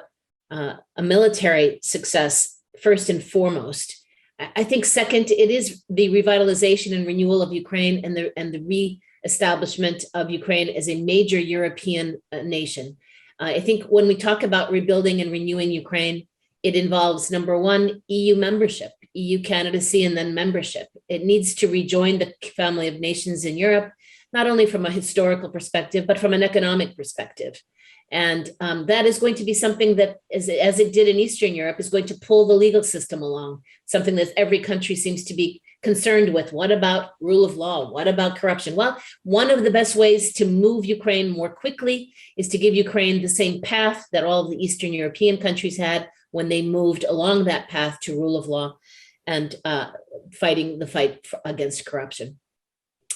a military success, first and foremost. I think second, it is the revitalization and renewal of Ukraine and the re-establishment of Ukraine as a major European nation. I think when we talk about rebuilding and renewing Ukraine, it involves, number one, EU membership, EU candidacy, and then membership. It needs to rejoin the family of nations in Europe, not only from a historical perspective, but from an economic perspective. And that is going to be something that, as it did in Eastern Europe, is going to pull the legal system along, something that every country seems to be concerned with. What about rule of law? What about corruption? Well, one of the best ways to move Ukraine more quickly is to give Ukraine the same path that all of the Eastern European countries had when they moved along that path to rule of law and fighting the fight against corruption.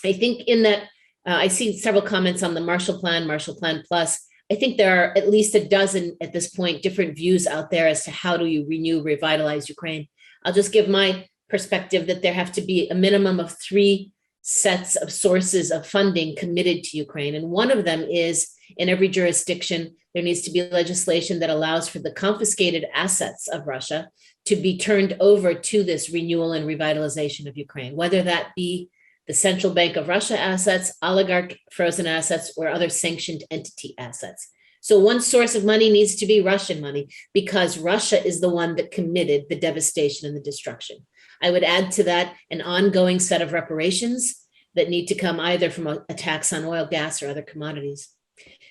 I think in that, I see several comments on the Marshall Plan Plus. I think there are at least a dozen at this point different views out there as to how do you renew, revitalize Ukraine. I'll just give my perspective that there have to be a minimum of 3 sets of sources of funding committed to Ukraine. And one of them is, in every jurisdiction, there needs to be legislation that allows for the confiscated assets of Russia to be turned over to this renewal and revitalization of Ukraine, whether that be the Central Bank of Russia assets, oligarch frozen assets, or other sanctioned entity assets. So one source of money needs to be Russian money because Russia is the one that committed the devastation and the destruction. I would add to that an ongoing set of reparations that need to come either from a tax on oil, gas, or other commodities.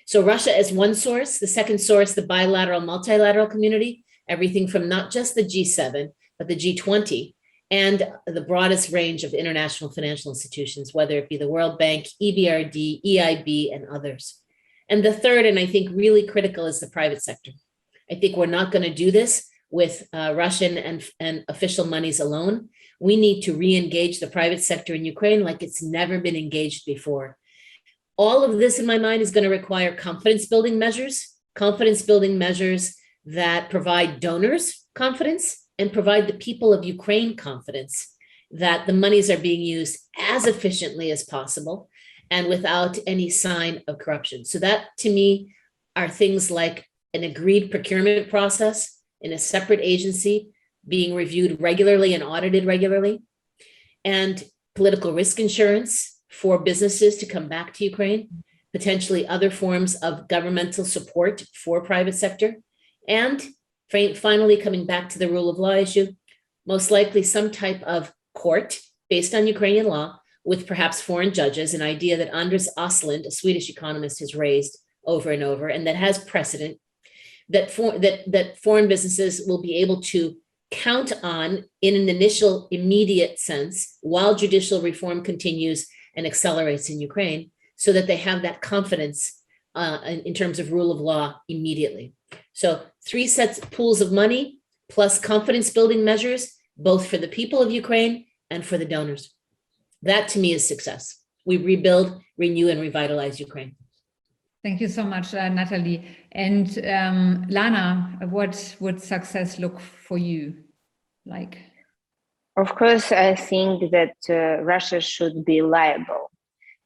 So Russia as one source. The second source, the bilateral, multilateral community, everything from not just the G7, but the G20, and the broadest range of international financial institutions, whether it be the World Bank, EBRD, EIB, and others. And the third, and I think really critical, is the private sector. I think we're not going to do this with Russian and official monies alone. We need to re-engage the private sector in Ukraine like it's never been engaged before. All of this, in my mind, is going to require confidence-building measures that provide donors confidence and provide the people of Ukraine confidence that the monies are being used as efficiently as possible and without any sign of corruption. So that, to me, are things like an agreed procurement process in a separate agency being reviewed regularly and audited regularly, and political risk insurance for businesses to come back to Ukraine, potentially other forms of governmental support for private sector, and finally, coming back to the rule of law issue, most likely some type of court based on Ukrainian law with perhaps foreign judges, an idea that Anders Åslund, a Swedish economist, has raised over and over, and that has precedent, that foreign businesses will be able to count on in an initial immediate sense while judicial reform continues and accelerates in Ukraine, so that they have that confidence in terms of rule of law immediately. So 3 pools of money plus confidence building measures, both for the people of Ukraine and for the donors. That to me is success. We rebuild, renew, and revitalize Ukraine. Thank you so much, Natalie. And Lana, what would success look for you like? Of course, I think that Russia should be liable,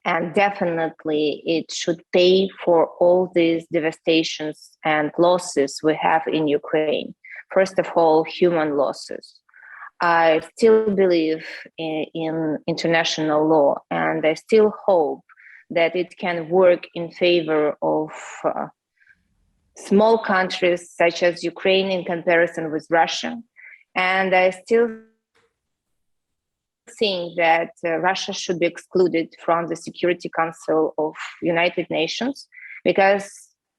and definitely it should pay for all these devastations and losses we have in Ukraine. First of all, human losses. I still believe in international law, and I still hope that it can work in favor of small countries such as Ukraine in comparison with Russia. And I still think that Russia should be excluded from the Security Council of United Nations, because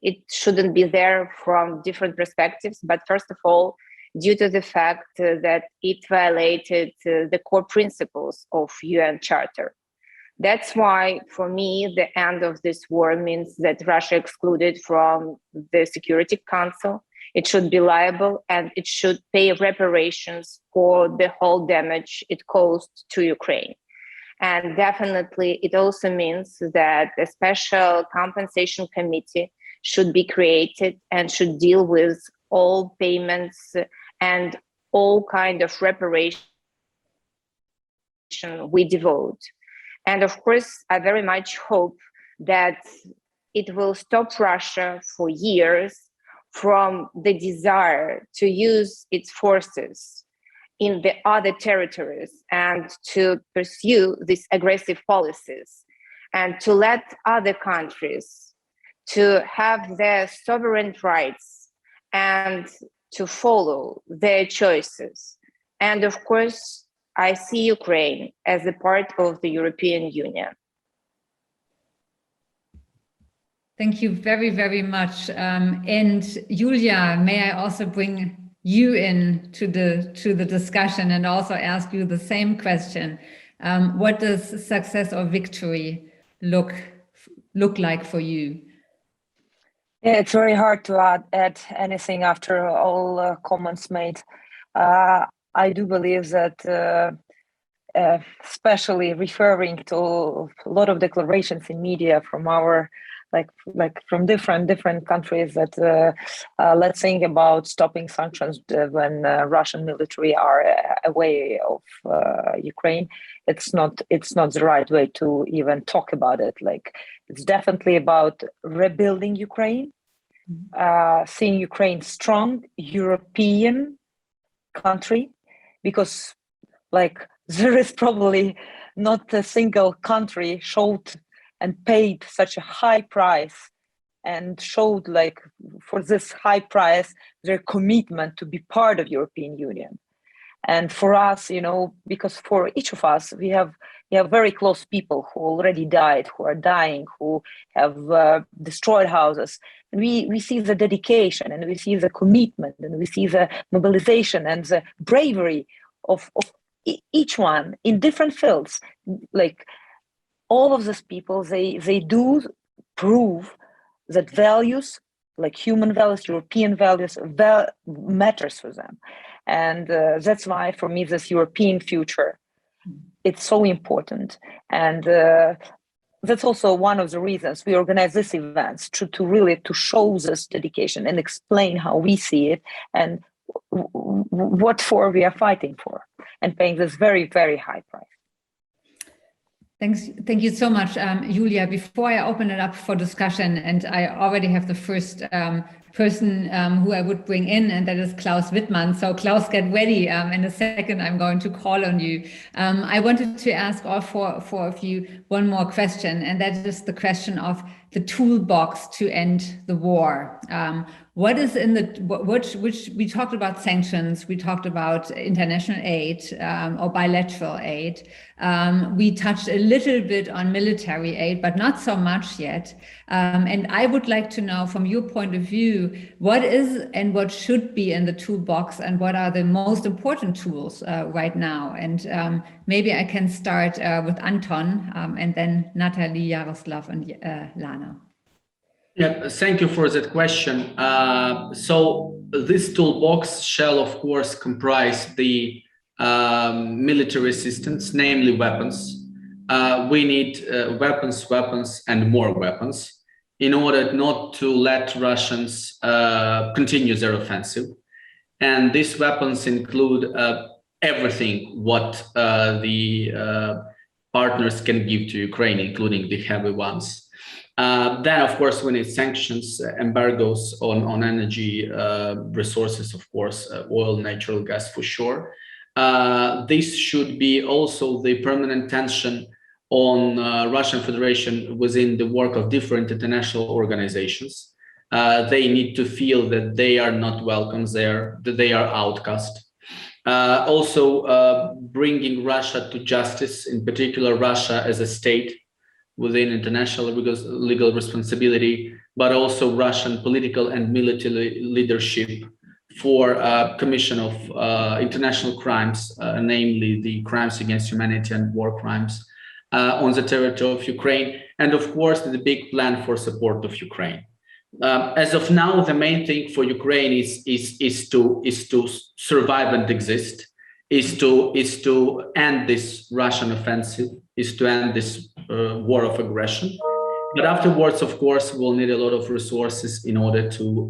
it shouldn't be there from different perspectives. But first of all, due to the fact that it violated the core principles of UN Charter. That's why, for me, the end of this war means that Russia excluded from the Security Council. It should be liable, and it should pay reparations for the whole damage it caused to Ukraine. And definitely, it also means that a special compensation committee should be created and should deal with all payments and all kind of reparation we devote. And of course, I very much hope that it will stop Russia for years from the desire to use its forces in the other territories and to pursue these aggressive policies, and to let other countries to have their sovereign rights and to follow their choices. And of course, I see Ukraine as a part of the European Union. Thank you very, very much. And Julia, may I also bring you in to the discussion and also ask you the same question. What does success or victory look like for you? Yeah, it's very hard to add anything after all comments made. I do believe that, especially referring to a lot of declarations in media from our, like from different countries, that let's think about stopping sanctions when Russian military are away of Ukraine. It's not the right way to even talk about it. Like, it's definitely about rebuilding Ukraine, seeing Ukraine strong European country, because like there is probably not a single country showed and paid such a high price and showed, like, for this high price, their commitment to be part of European Union. And for us, you know, because for each of us, we have very close people who already died, who are dying, who have destroyed houses. And we see the dedication, and we see the commitment, and we see the mobilization and the bravery of each one in different fields. Like, all of these people, they do prove that values, like human values, European values, matters for them. And that's why, for me, this European future, it's so important. And that's also one of the reasons we organize these events, to really show this dedication and explain how we see it and what for we are fighting for, and paying this very, very high price. Thank you so much, Julia. Before I open it up for discussion, and I already have the first person who I would bring in, and that is Klaus Wittmann. So Klaus, get ready. In a second, I'm going to call on you. I wanted to ask all four of you one more question, and that is the question of the toolbox to end the war. What is in the, which we talked about sanctions, we talked about international aid or bilateral aid. We touched a little bit on military aid, but not so much yet. And I would like to know, from your point of view, what is and what should be in the toolbox, and what are the most important tools right now? And maybe I can start with Anton, and then Natalie, Yaroslav, and Lana. Yeah, thank you for that question. So this toolbox shall, of course, comprise the military assistance, namely weapons. We need weapons, and more weapons in order not to let Russians continue their offensive. And these weapons include everything what the partners can give to Ukraine, including the heavy ones. Then, of course, we need sanctions, embargoes on energy resources, of course, oil, natural gas for sure. This should be also the permanent tension on Russian Federation within the work of different international organizations. They need to feel that they are not welcome there, that they are outcast. Also, bringing Russia to justice, in particular Russia as a state within international legal responsibility, but also Russian political and military leadership for commission of international crimes, namely the crimes against humanity and war crimes on the territory of Ukraine, and of course the big plan for support of Ukraine. As of now, the main thing for Ukraine is to survive and exist, is to end this Russian offensive, is to end this war of aggression. But afterwards, of course, we'll need a lot of resources in order to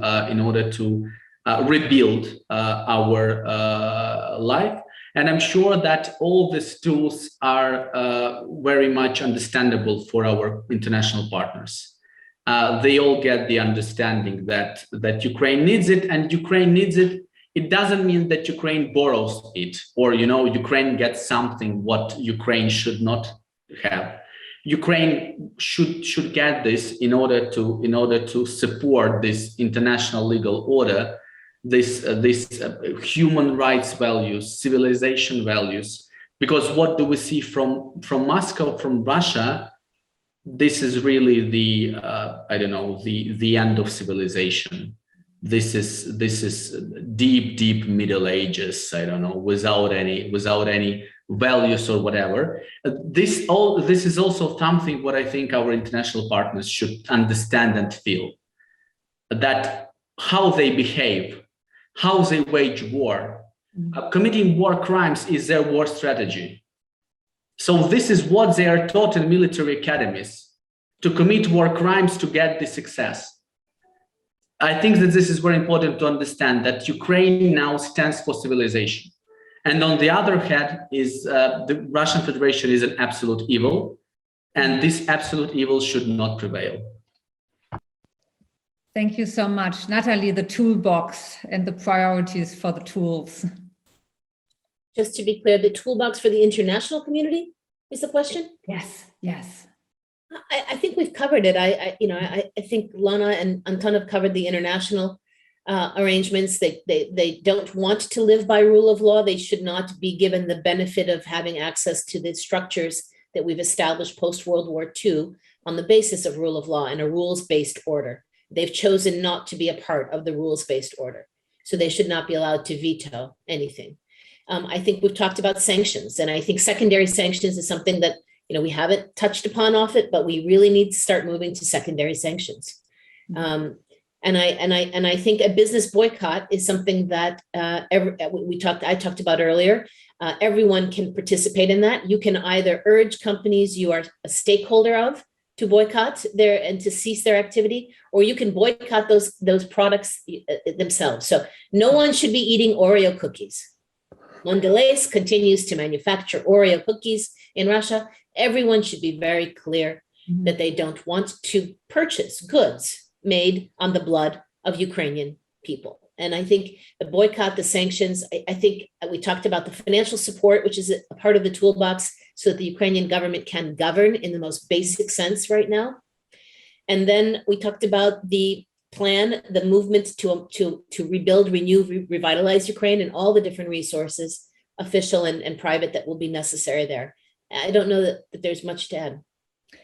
rebuild our life. And I'm sure that all these tools are very much understandable for our international partners. They all get the understanding that Ukraine needs it, and Ukraine needs it. It doesn't mean that Ukraine borrows it, or Ukraine gets something what Ukraine should not have. Ukraine should get this in order to support this international legal order, this human rights values, civilization values. Because what do we see from Moscow, from Russia? This is really the end of civilization. This is deep Middle Ages. I don't know, without any values or whatever. This is also something what I think our international partners should understand and feel, that how they behave, how they wage war, committing war crimes is their war strategy. So this is what they are taught in military academies, to commit war crimes to get the success. I think that this is very important to understand, that Ukraine now stands for civilization. And on the other hand, the Russian Federation is an absolute evil, and this absolute evil should not prevail. Thank you so much. Natalie, the toolbox and the priorities for the tools. Just to be clear, the toolbox for the international community is the question? Yes. I think we've covered it. I think Lana and Anton have covered the international arrangements. They don't want to live by rule of law. They should not be given the benefit of having access to the structures that we've established post-World War II on the basis of rule of law and a rules-based order. They've chosen not to be a part of the rules-based order. So they should not be allowed to veto anything. I think we've talked about sanctions, and I think secondary sanctions is something that we haven't touched upon but we really need to start moving to secondary sanctions. And I think a business boycott is something that I talked about earlier. Everyone can participate in that. You can either urge companies you are a stakeholder of to boycott and to cease their activity, or you can boycott those products themselves. So no one should be eating Oreo cookies. Mondelez continues to manufacture Oreo cookies in Russia. Everyone should be very clear that they don't want to purchase goods made on the blood of Ukrainian people. And I think the boycott, the sanctions, I think we talked about the financial support, which is a part of the toolbox so that the Ukrainian government can govern in the most basic sense right now. And then we talked about the plan, the movement to rebuild, renew, revitalize Ukraine and all the different resources, official and private, that will be necessary there. I don't know that there's much to add.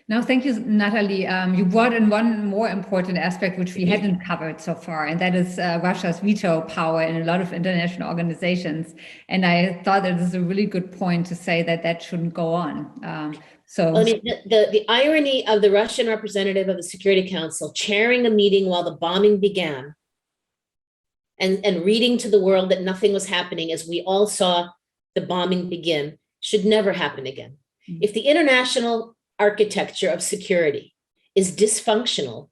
No, thank you, Natalie. You brought in one more important aspect, which we hadn't covered so far, and that is Russia's veto power in a lot of international organizations. And I thought that is a really good point to say that that shouldn't go on. I mean, the irony of the Russian representative of the Security Council chairing a meeting while the bombing began and reading to the world that nothing was happening as we all saw the bombing begin should never happen again. Mm-hmm. If the international architecture of security is dysfunctional,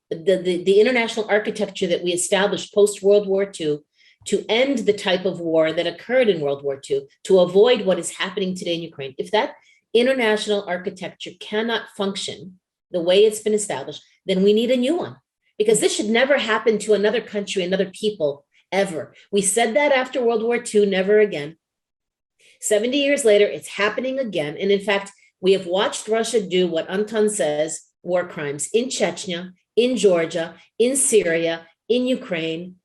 the international architecture that we established post-World War II to end the type of war that occurred in World War II, to avoid what is happening today in Ukraine, if that international architecture cannot function the way it's been established, then we need a new one. Because this should never happen to another country, another people, ever. We said that after World War II, never again. 70 years later, it's happening again. And in fact, we have watched Russia do what Anton says, war crimes in Chechnya, in Georgia, in Syria, in Ukraine.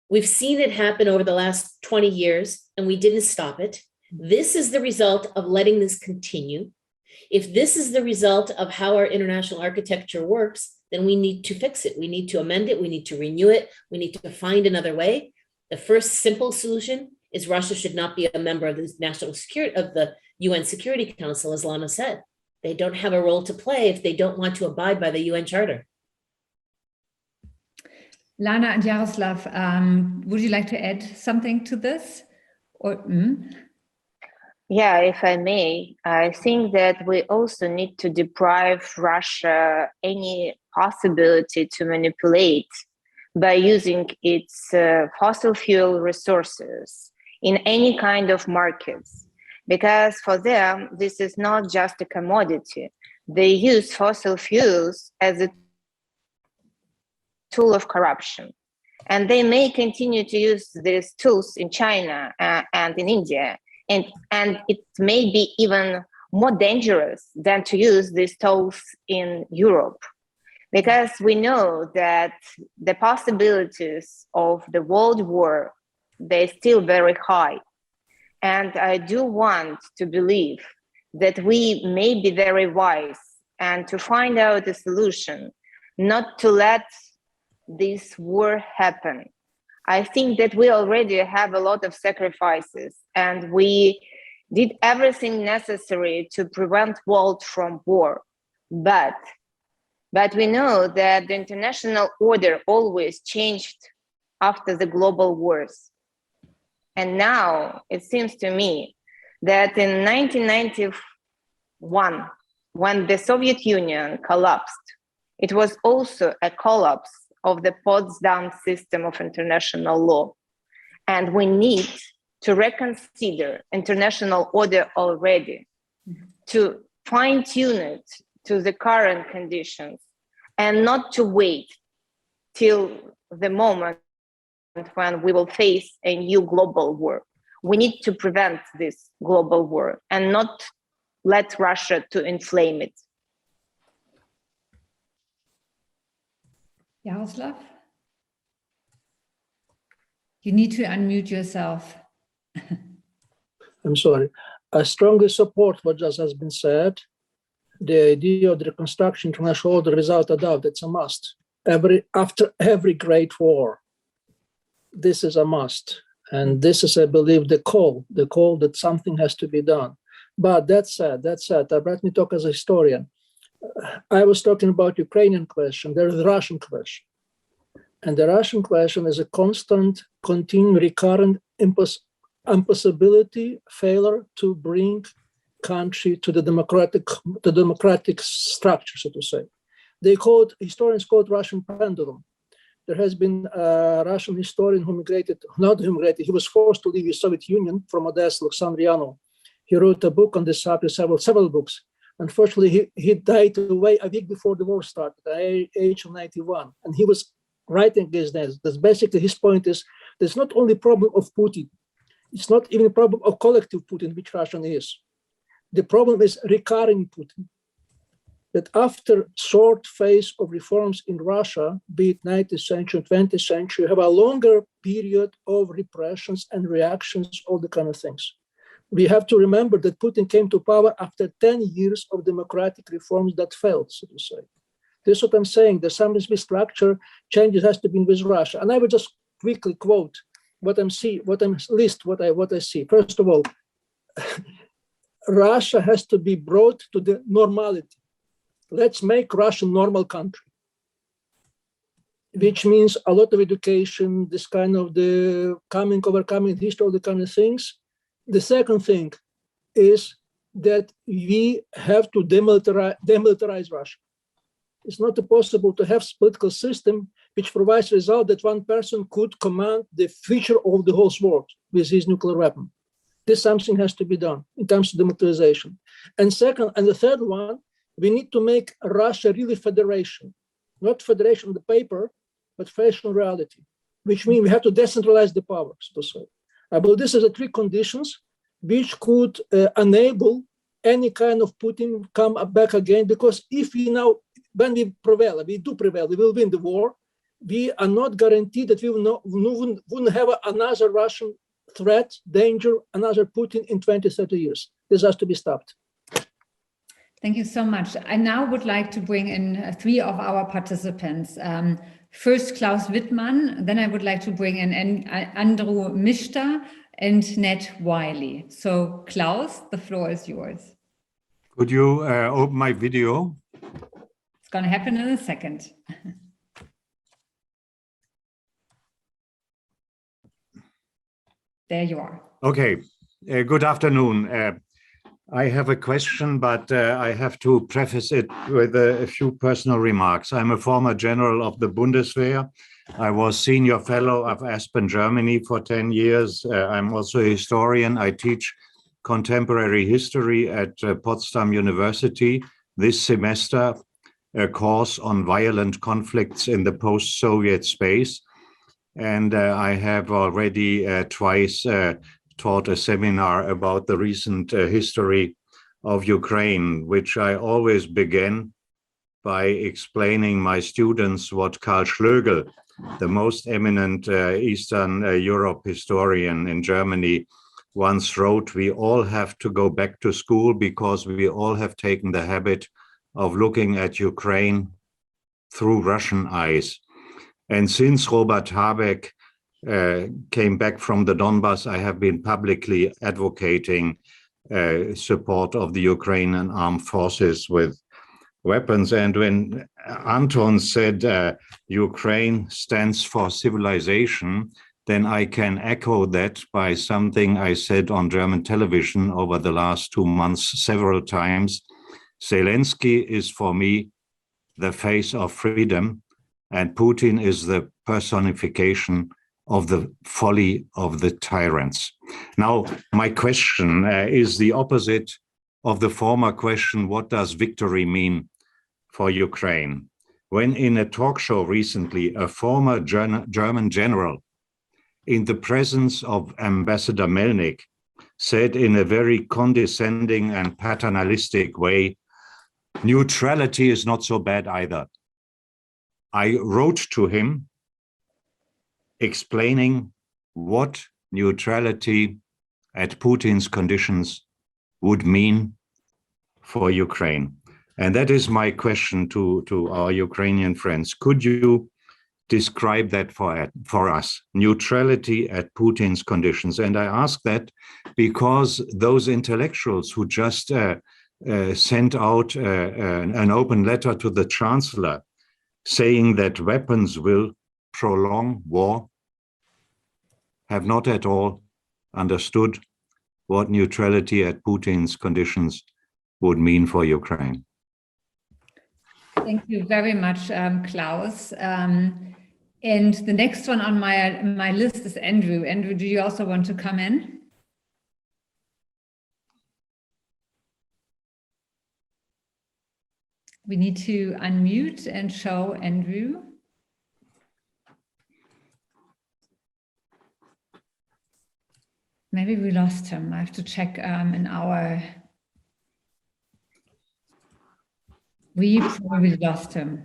We've seen it happen over the last 20 years, and we didn't stop it. This is the result of letting this continue. If this is the result of how our international architecture works, then we need to fix it. We need to amend it. We need to renew it. We need to find another way. The first simple solution is Russia should not be a member of the national security of the UN Security Council, as Lana said. They don't have a role to play if they don't want to abide by the UN Charter. Lana and Yaroslav, would you like to add something to this? Or Yeah, if I may, I think that we also need to deprive Russia any possibility to manipulate by using its fossil fuel resources in any kind of markets. Because for them, this is not just a commodity. They use fossil fuels as a tool of corruption. And they may continue to use these tools in China and in India. And it may be even more dangerous than to use these tools in Europe. Because we know that the possibilities of the world war, they're still very high. And I do want to believe that we may be very wise and to find out a solution, not to let this war happen. I think that we already have a lot of sacrifices and we did everything necessary to prevent world from war. But we know that the international order always changed after the global wars. And now it seems to me that in 1991, when the Soviet Union collapsed, it was also a collapse of the Potsdam system of international law. And we need to reconsider international order already, to fine-tune it to the current conditions and not to wait till the moment when we will face a new global war. We need to prevent this global war and not let Russia to inflame it. Yaroslav? You need to unmute yourself. I'm sorry. I strongly support what just has been said. The idea of the reconstruction international order, without a doubt, it's a must. After every great war, this is a must. And this is, I believe, the call that something has to be done. But that said, let me talk as a historian. I was talking about Ukrainian question, there is the Russian question. And the Russian question is a constant, continuing, recurrent impossibility, failure to bring country to the democratic structure, so to say. Historians call it Russian pendulum. There has been a Russian historian who he was forced to leave the Soviet Union from Odessa, Alexander Yanov. He wrote a book on this subject, several books. Unfortunately, he died away a week before the war started, at the age of 91. And he was writing this. That's basically his point is, there's not only problem of Putin. It's not even a problem of collective Putin, which Russian is. The problem is recurring Putin. That after short phase of reforms in Russia, be it 19th century, 20th century, you have a longer period of repressions and reactions, all the kind of things. We have to remember that Putin came to power after 10 years of democratic reforms that failed, so to say. This is what I'm saying. There's some structure changes has to be with Russia. And I will just quickly quote what I see. First of all, Russia has to be brought to the normality. Let's make Russia a normal country, which means a lot of education, this kind of the overcoming history, all the kind of things. The second thing is that we have to demilitarize Russia. It's not possible to have a political system which provides a result that one person could command the future of the whole world with his nuclear weapon. This something has to be done in terms of demilitarization. And second, and the third one, we need to make Russia really federation, not federation on the paper, but federation in reality, which means we have to decentralize the powers, to say. I believe this is the three conditions which could enable any kind of Putin come back again, because if we now, when we prevail, we will win the war, we are not guaranteed that we wouldn't have another Russian threat, danger, another Putin in 20, 30 years. This has to be stopped. Thank you so much. I now would like to bring in three of our participants. First, Klaus Wittmann, then I would like to bring in Andrew Mishta and Ned Wiley. So Klaus, the floor is yours. Could you open my video? It's going to happen in a second. There you are. Okay, good afternoon. I have a question, but I have to preface it with a few personal remarks. I'm a former general of the Bundeswehr. I was senior fellow of Aspen Germany for 10 years. I'm also a historian. I teach contemporary history at Potsdam University this semester, a course on violent conflicts in the post-Soviet space. And I have already twice taught a seminar about the recent history of Ukraine, which I always begin by explaining my students what Karl Schlögl, the most eminent Eastern Europe historian in Germany, once wrote: we all have to go back to school because we all have taken the habit of looking at Ukraine through Russian eyes. And since Robert Habeck came back from the Donbass, I have been publicly advocating support of the Ukrainian armed forces with weapons. And when Anton said Ukraine stands for civilization, then I can echo that by something I said on German television over the last 2 months several times. Zelensky is for me the face of freedom, and Putin is the personification of the folly of the tyrants. Now, my question is the opposite of the former question: what does victory mean for Ukraine? When in a talk show recently, a former German general, in the presence of Ambassador Melnik, said in a very condescending and paternalistic way, neutrality is not so bad either. I wrote to him explaining what neutrality at Putin's conditions would mean for Ukraine. And that is my question to our Ukrainian friends. Could you describe that for us, neutrality at Putin's conditions? And I ask that because those intellectuals who just sent out an open letter to the Chancellor saying that weapons will prolong war have not at all understood what neutrality at Putin's conditions would mean for Ukraine. Thank you very much, Klaus. And the next one on my list is Andrew. Andrew, do you also want to come in? We need to unmute and show Andrew. Maybe we lost him. I have to check in our... We probably lost him.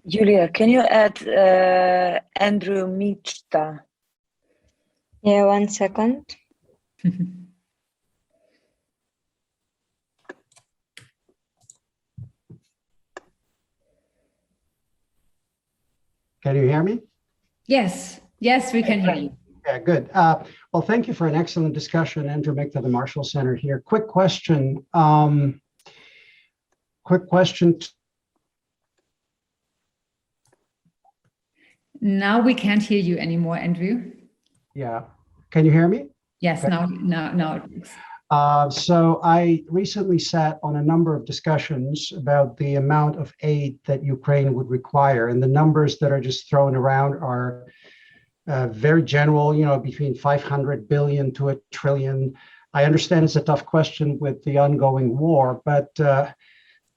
Julia, can you add Andrew Michta? Yeah, 1 second. Can you hear me? Yes, yes, we can hear you. Yeah, good. Well, thank you for an excellent discussion. Andrew Michta, the Marshall Center here. Quick question. Now we can't hear you anymore, Andrew. Yeah. Can you hear me? Yes, Okay. now. So I recently sat on a number of discussions about the amount of aid that Ukraine would require, and the numbers that are just thrown around are very general, between 500 billion to $1 trillion. I understand it's a tough question with the ongoing war, but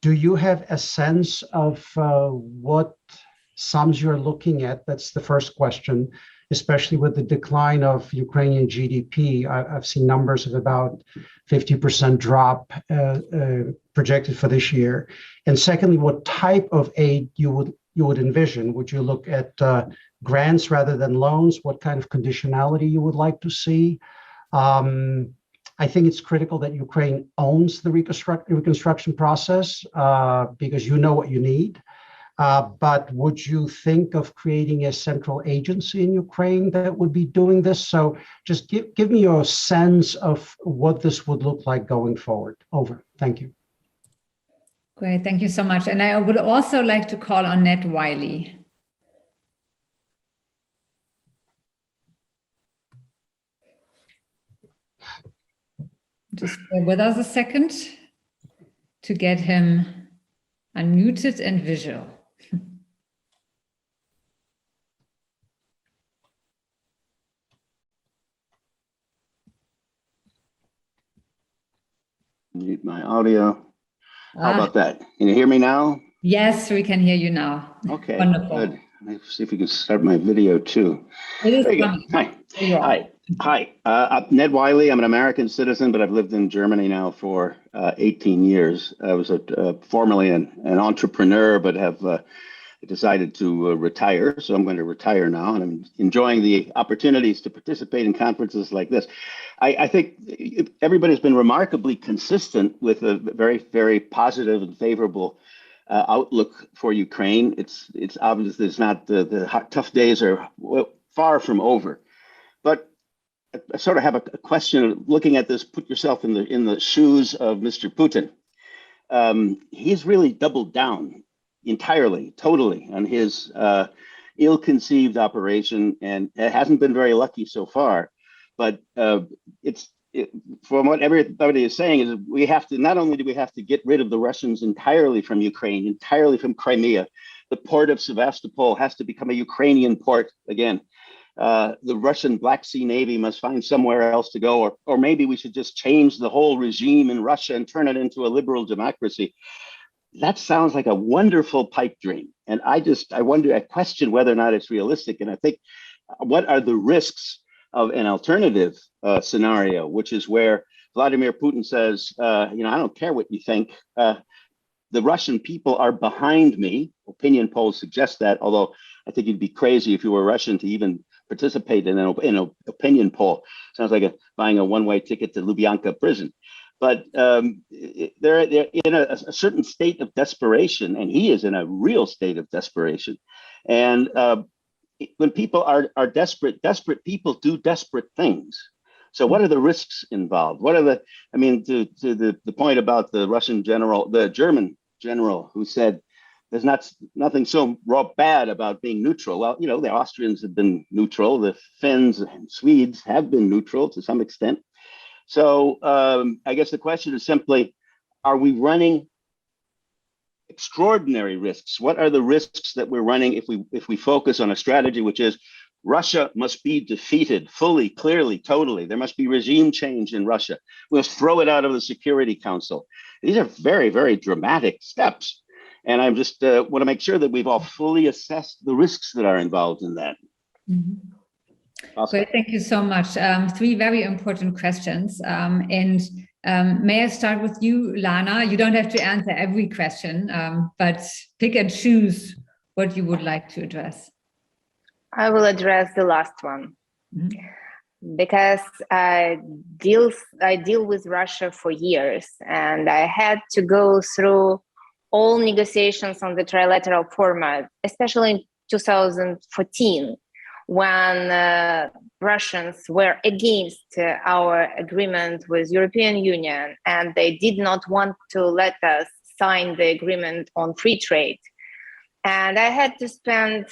do you have a sense of what sums you're looking at? That's the first question, especially with the decline of Ukrainian GDP. I've seen numbers of about 50% drop projected for this year. And secondly, what type of aid you would envision? Would you look at grants rather than loans? What kind of conditionality you would like to see? I think it's critical that Ukraine owns the reconstruction process because you know what you need. But would you think of creating a central agency in Ukraine that would be doing this? So just give me your sense of what this would look like going forward. Over. Thank you. Great, thank you so much. And I would also like to call on Ned Wiley. Just bear with us a second to get him unmuted and visual. Mute my audio. How about that? Can you hear me now? Yes, we can hear you now. Okay, wonderful. Good. Let's see if we can start my video too. It is there you coming. go. Hi. Hi. I'm Ned Wiley. I'm an American citizen, but I've lived in Germany now for 18 years. I was formerly an entrepreneur, but have decided to retire. So I'm going to retire now, and I'm enjoying the opportunities to participate in conferences like this. I think everybody's been remarkably consistent with a very, very positive and favorable outlook for Ukraine. It's obvious that it's not the tough days are far from over. But I sort of have a question looking at this. Put yourself in the shoes of Mr. Putin. He's really doubled down entirely, totally on his ill-conceived operation, and it hasn't been very lucky so far. But from what everybody is saying is we have to, not only do we have to get rid of the Russians entirely from Ukraine, entirely from Crimea, the port of Sevastopol has to become a Ukrainian port again. The Russian Black Sea Navy must find somewhere else to go, or maybe we should just change the whole regime in Russia and turn it into a liberal democracy. That sounds like a wonderful pipe dream. And I question whether or not it's realistic. And I think, what are the risks of an alternative scenario, which is where Vladimir Putin says, I don't care what you think. The Russian people are behind me. Opinion polls suggest that, although I think you'd be crazy if you were Russian to even participate in an opinion poll. Sounds like buying a one-way ticket to Lubyanka prison. But they're in a certain state of desperation, and he is in a real state of desperation. And when people are desperate people do desperate things. So what are the risks involved? What are to the point about the Russian general, the German general who said there's nothing so bad about being neutral. Well, the Austrians have been neutral. The Finns and Swedes have been neutral to some extent. So I guess the question is simply, are we running extraordinary risks? What are the risks that we're running if we focus on a strategy which is Russia must be defeated fully, clearly, totally. There must be regime change in Russia. We must throw it out of the Security Council. These are very, very dramatic steps. And I just want to make sure that we've all fully assessed the risks that are involved in that. Mm-hmm. Great, thank you so much. 3 very important questions. May I start with you, Lana? You don't have to answer every question, but pick and choose what you would like to address. I will address the last one. Mm-hmm. Because I deal with Russia for years, and I had to go through all negotiations on the trilateral format, especially in 2014, when Russians were against our agreement with European Union, and they did not want to let us sign the agreement on free trade. And I had to spend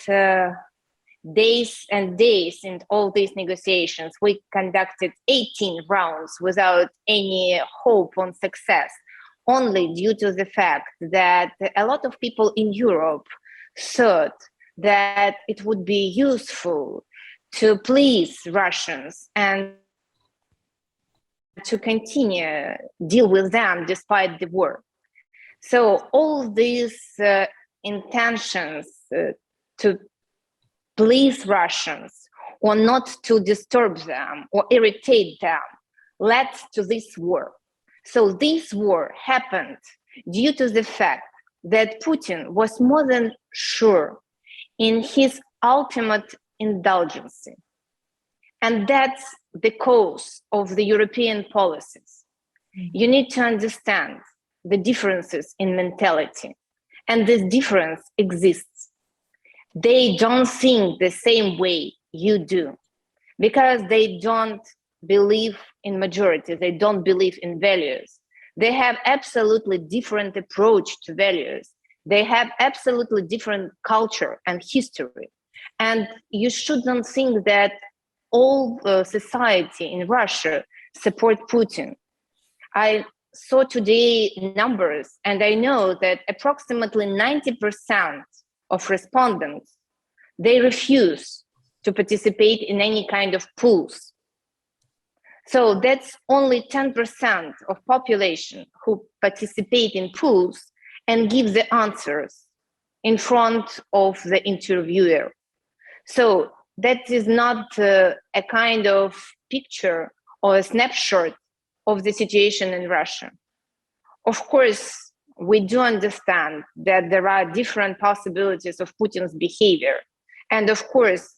days and days in all these negotiations. We conducted 18 rounds without any hope on success, only due to the fact that a lot of people in Europe thought that it would be useful to please Russians and to continue deal with them despite the war. So all these intentions to please Russians or not to disturb them or irritate them led to this war. So this war happened due to the fact that Putin was more than sure in his ultimate indulgence. And that's the cause of the European policies. You need to understand the differences in mentality, and this difference exists. They don't think the same way you do because they don't believe in majority. They don't believe in values. They have absolutely different approach to values. They have absolutely different culture and history. And you shouldn't think that all society in Russia support Putin. I saw today numbers, and I know that approximately 90% of respondents, they refuse to participate in any kind of polls. So that's only 10% of population who participate in polls and give the answers in front of the interviewer. So that is not a kind of picture or a snapshot of the situation in Russia. Of course, we do understand that there are different possibilities of Putin's behavior. And of course,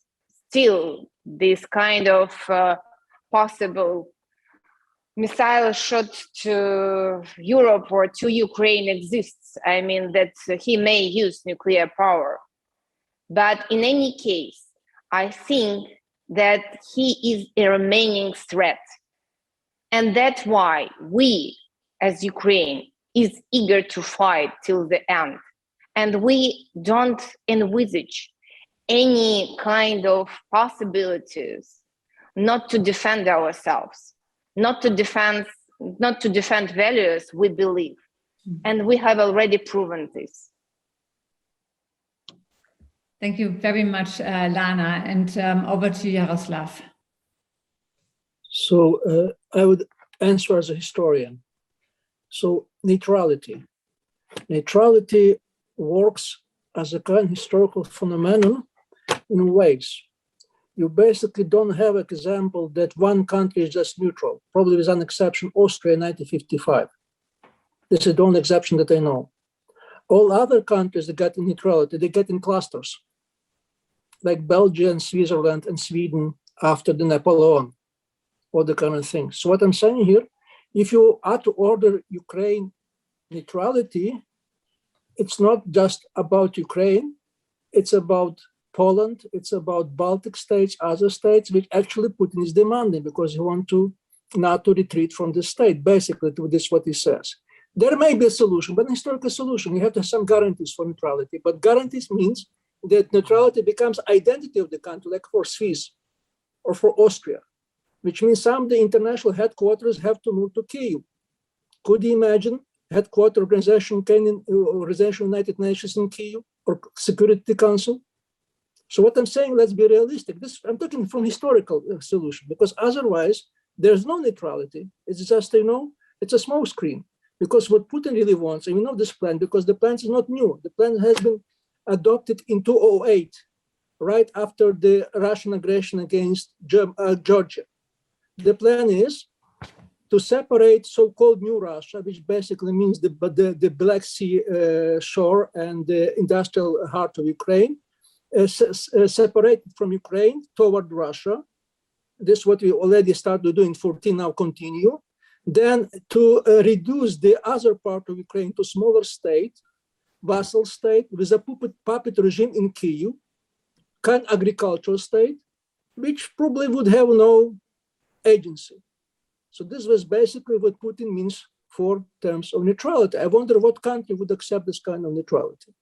still this kind of possible missile shot to Europe or to Ukraine exists. I mean, that he may use nuclear power. But in any case, I think that he is a remaining threat. And that's why we, as Ukraine, is eager to fight till the end. And we don't envisage any kind of possibilities not to defend ourselves, not to defend values we believe. And we have already proven this. Thank you very much, Lana. And over to Yaroslav. So I would answer as a historian. So neutrality. Neutrality works as a kind of historical phenomenon in ways. You basically don't have an example that one country is just neutral, probably with an exception, Austria in 1955. This is the only exception that I know. All other countries that get in neutrality, they get in clusters, like Belgium, Switzerland, and Sweden after the Napoleon, all the kind of things. So what I'm saying here, if you are to order Ukraine neutrality, it's not just about Ukraine, it's about Poland, it's about Baltic states, other states, which actually Putin is demanding because he wants to not to retreat from the state, basically to this what he says. There may be a solution, but an historical solution, you have to have some guarantees for neutrality, but guarantees means that neutrality becomes identity of the country, like for Swiss or for Austria, which means some of the international headquarters have to move to Kyiv. Could you imagine headquarter organization United Nations in Kyiv or Security Council? So what I'm saying, let's be realistic. I'm talking from historical solution, because otherwise there's no neutrality. It's just, it's a smoke screen. Because what Putin really wants, and we know this plan, because the plan is not new. The plan has been adopted in 2008, right after the Russian aggression against Georgia. The plan is to separate so-called New Russia, which basically means the Black Sea shore and the industrial heart of Ukraine, separated from Ukraine toward Russia. This is what we already started doing in 2014, now continue. Then to reduce the other part of Ukraine to smaller state, vassal state, with a puppet regime in Kyiv, kind of agricultural state, which probably would have no agency. So this was basically what Putin means for terms of neutrality. I wonder what country would accept this kind of neutrality.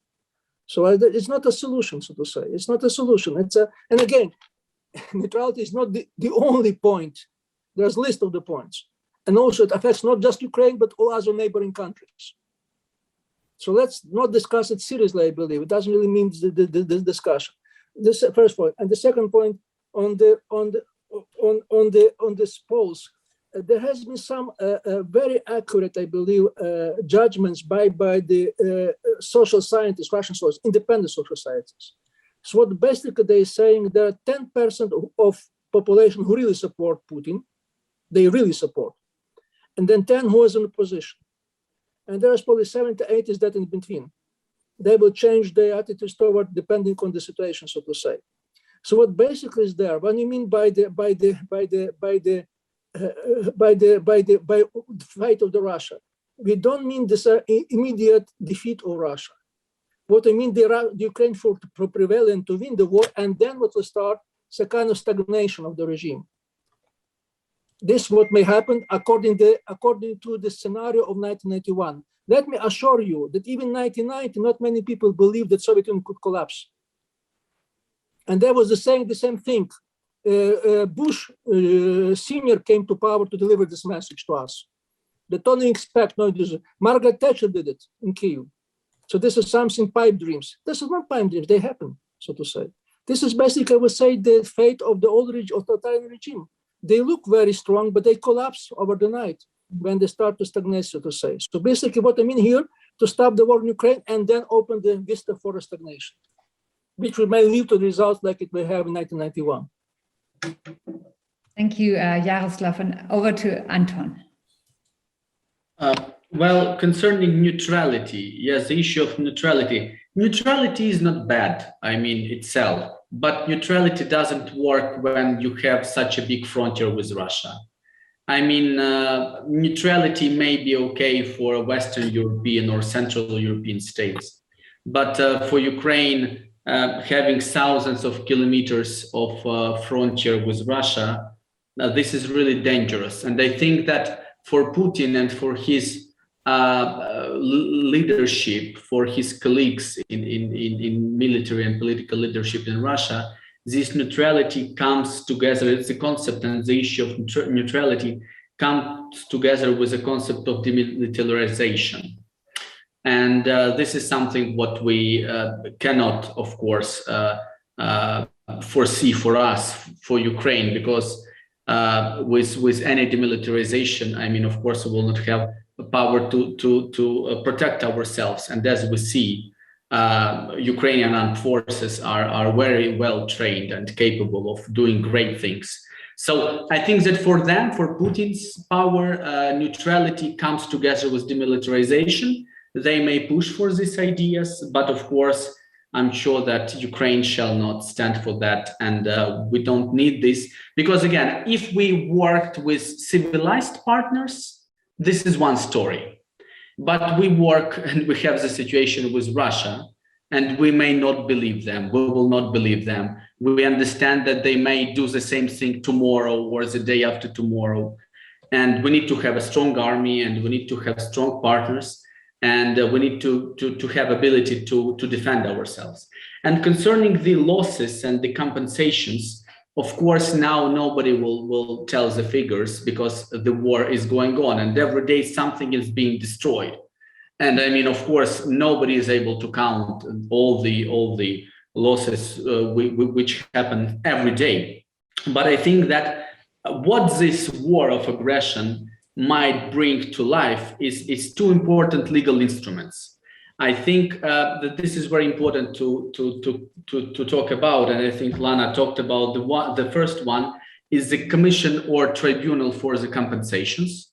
So it's not a solution, so to say. It's not a solution. And again, neutrality is not the only point. There's a list of the points. And also it affects not just Ukraine, but all other neighboring countries. So let's not discuss it seriously, I believe. It doesn't really mean the discussion. This is the first point. And the second point on this polls, there has been some very accurate, I believe, judgments by the social scientists, Russian socialists, independent social scientists. So what basically they're saying, there are 10% of population who really support Putin. They really support. And then 10 who is in opposition. And there's probably 7 to 8 is that in between. They will change their attitudes toward depending on the situation, so to say. So what basically is there? What do you mean by the fight of the Russia? We don't mean this immediate defeat of Russia. What I mean, the Ukraine for prevail and to win the war, and then what will start is a kind of stagnation of the regime. This what may happen according to the scenario of 1991. Let me assure you that even 1990, not many people believed that Soviet Union could collapse. And there was the same thing. Bush Sr. came to power to deliver this message to us. They don't expect, no, Margaret Thatcher did it in Kyiv. So this is something pipe dreams. This is not pipe dreams, they happen, so to say. This is basically, I would say, the fate of the old authoritarian regime. They look very strong, but they collapse over the night when they start to stagnate, so to say. So basically what I mean here, to stop the war in Ukraine and then open the vista for a stagnation, which may lead to results like it may have in 1991. Thank you, Jaroslav. And over to Anton. Well, concerning neutrality, yes, the issue of neutrality. Neutrality is not bad, I mean, itself, but neutrality doesn't work when you have such a big frontier with Russia. I mean, neutrality may be okay for Western European or Central European states, but for Ukraine, having thousands of kilometers of frontier with Russia, this is really dangerous. And I think that for Putin and for his leadership, for his colleagues in military and political leadership in Russia, this neutrality comes together. It's a concept, and the issue of neutrality comes together with the concept of demilitarization. And this is something what we cannot, of course, foresee for us, for Ukraine, because with any demilitarization, I mean, of course, we will not have the power to protect ourselves. And as we see, Ukrainian armed forces are very well trained and capable of doing great things. So I think that for them, for Putin's power, neutrality comes together with demilitarization. They may push for these ideas, but of course, I'm sure that Ukraine shall not stand for that. And we don't need this, because again, if we worked with civilized partners, this is one story. But we work and we have the situation with Russia, and we may not believe them. We will not believe them. We understand that they may do the same thing tomorrow or the day after tomorrow. And we need to have a strong army, and we need to have strong partners, and we need to have ability to defend ourselves. And concerning the losses and the compensations, of course, now nobody will tell the figures, because the war is going on and every day something is being destroyed. And I mean, of course, nobody is able to count all the losses which happen every day. But I think that what this war of aggression might bring to life is two important legal instruments. I think that this is very important to talk about, and I think Lana talked about the first one is the commission or tribunal for the compensations.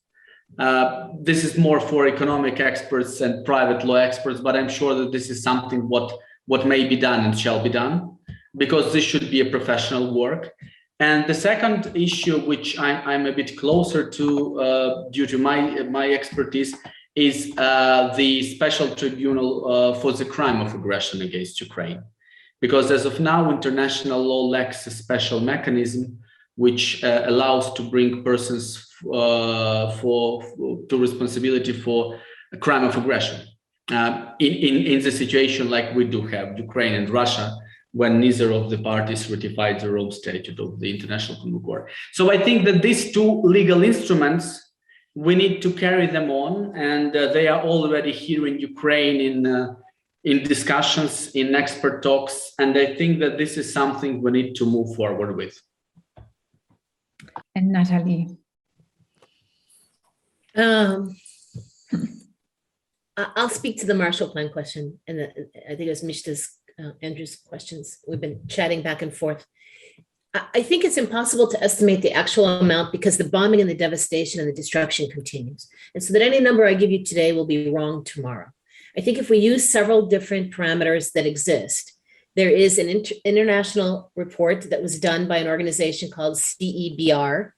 This is more for economic experts and private law experts, but I'm sure that this is something what may be done and shall be done, because this should be a professional work. And the second issue, which I'm a bit closer to due to my expertise, is the special tribunal for the crime of aggression against Ukraine. Because as of now, international law lacks a special mechanism which allows to bring persons to responsibility for a crime of aggression in the situation like we do have Ukraine and Russia, when neither of the parties ratified the Rome Statute of the International Criminal Court. So I think that these two legal instruments, we need to carry them on, and they are already here in Ukraine in discussions, in expert talks, and I think that this is something we need to move forward with. And Natalie. I'll speak to the Marshall Plan question, and I think it was Mishta's, Andrew's questions. We've been chatting back and forth. I think it's impossible to estimate the actual amount because the bombing and the devastation and the destruction continues. And so that any number I give you today will be wrong tomorrow. I think if we use several different parameters that exist, there is an international report that was done by an organization called CEBR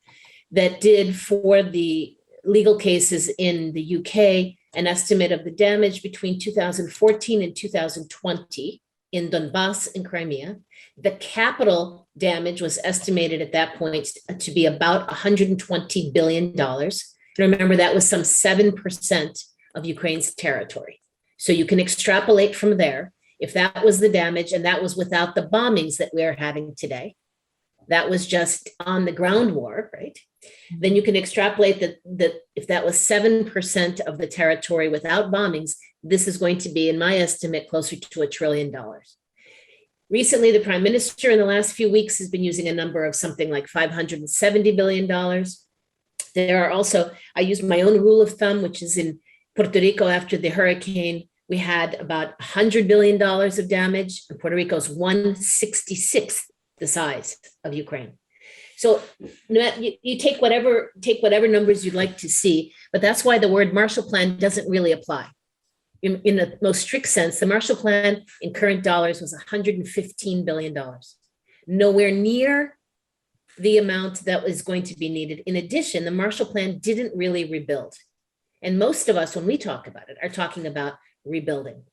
that did for the legal cases in the UK an estimate of the damage between 2014 and 2020 in Donbass and Crimea. The capital damage was estimated at that point to be about $120 billion. And remember, that was some 7% of Ukraine's territory. So you can extrapolate from there. If that was the damage, and that was without the bombings that we are having today, that was just on the ground war, right? Then you can extrapolate that if that was 7% of the territory without bombings, this is going to be, in my estimate, closer to $1 trillion. Recently, the Prime Minister in the last few weeks has been using a number of something like $570 billion. There are also, I use my own rule of thumb, which is in Puerto Rico after the hurricane, we had about $100 billion of damage, and Puerto Rico's 1/66th the size of Ukraine. So you take whatever numbers you'd like to see, but that's why the word Marshall Plan doesn't really apply. In the most strict sense, the Marshall Plan in current dollars was $115 billion, nowhere near the amount that was going to be needed. In addition, the Marshall Plan didn't really rebuild. And most of us, when we talk about it, are talking about rebuilding,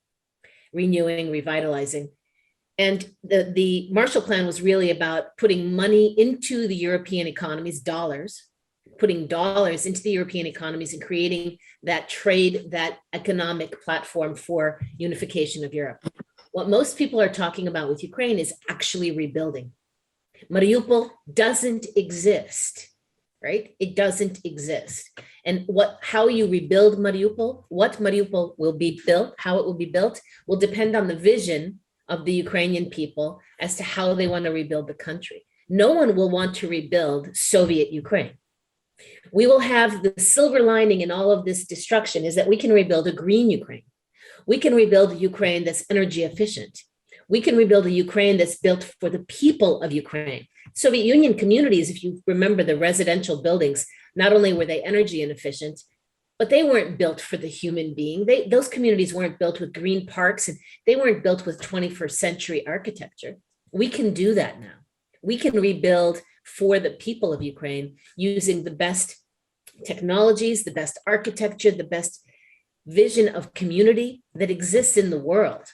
renewing, revitalizing. And the Marshall Plan was really about putting money into the European economies, dollars, putting dollars into the European economies and creating that trade, that economic platform for unification of Europe. What most people are talking about with Ukraine is actually rebuilding. Mariupol doesn't exist, right? It doesn't exist. And how you rebuild Mariupol, what Mariupol will be built, how it will be built, will depend on the vision of the Ukrainian people as to how they want to rebuild the country. No one will want to rebuild Soviet Ukraine. We will have the silver lining in all of this destruction is that we can rebuild a green Ukraine. We can rebuild a Ukraine that's energy efficient. We can rebuild a Ukraine that's built for the people of Ukraine. Soviet Union communities, if you remember the residential buildings, not only were they energy inefficient, but they weren't built for the human being. Those communities weren't built with green parks, and they weren't built with 21st century architecture. We can do that now. We can rebuild for the people of Ukraine using the best technologies, the best architecture, the best vision of community that exists in the world.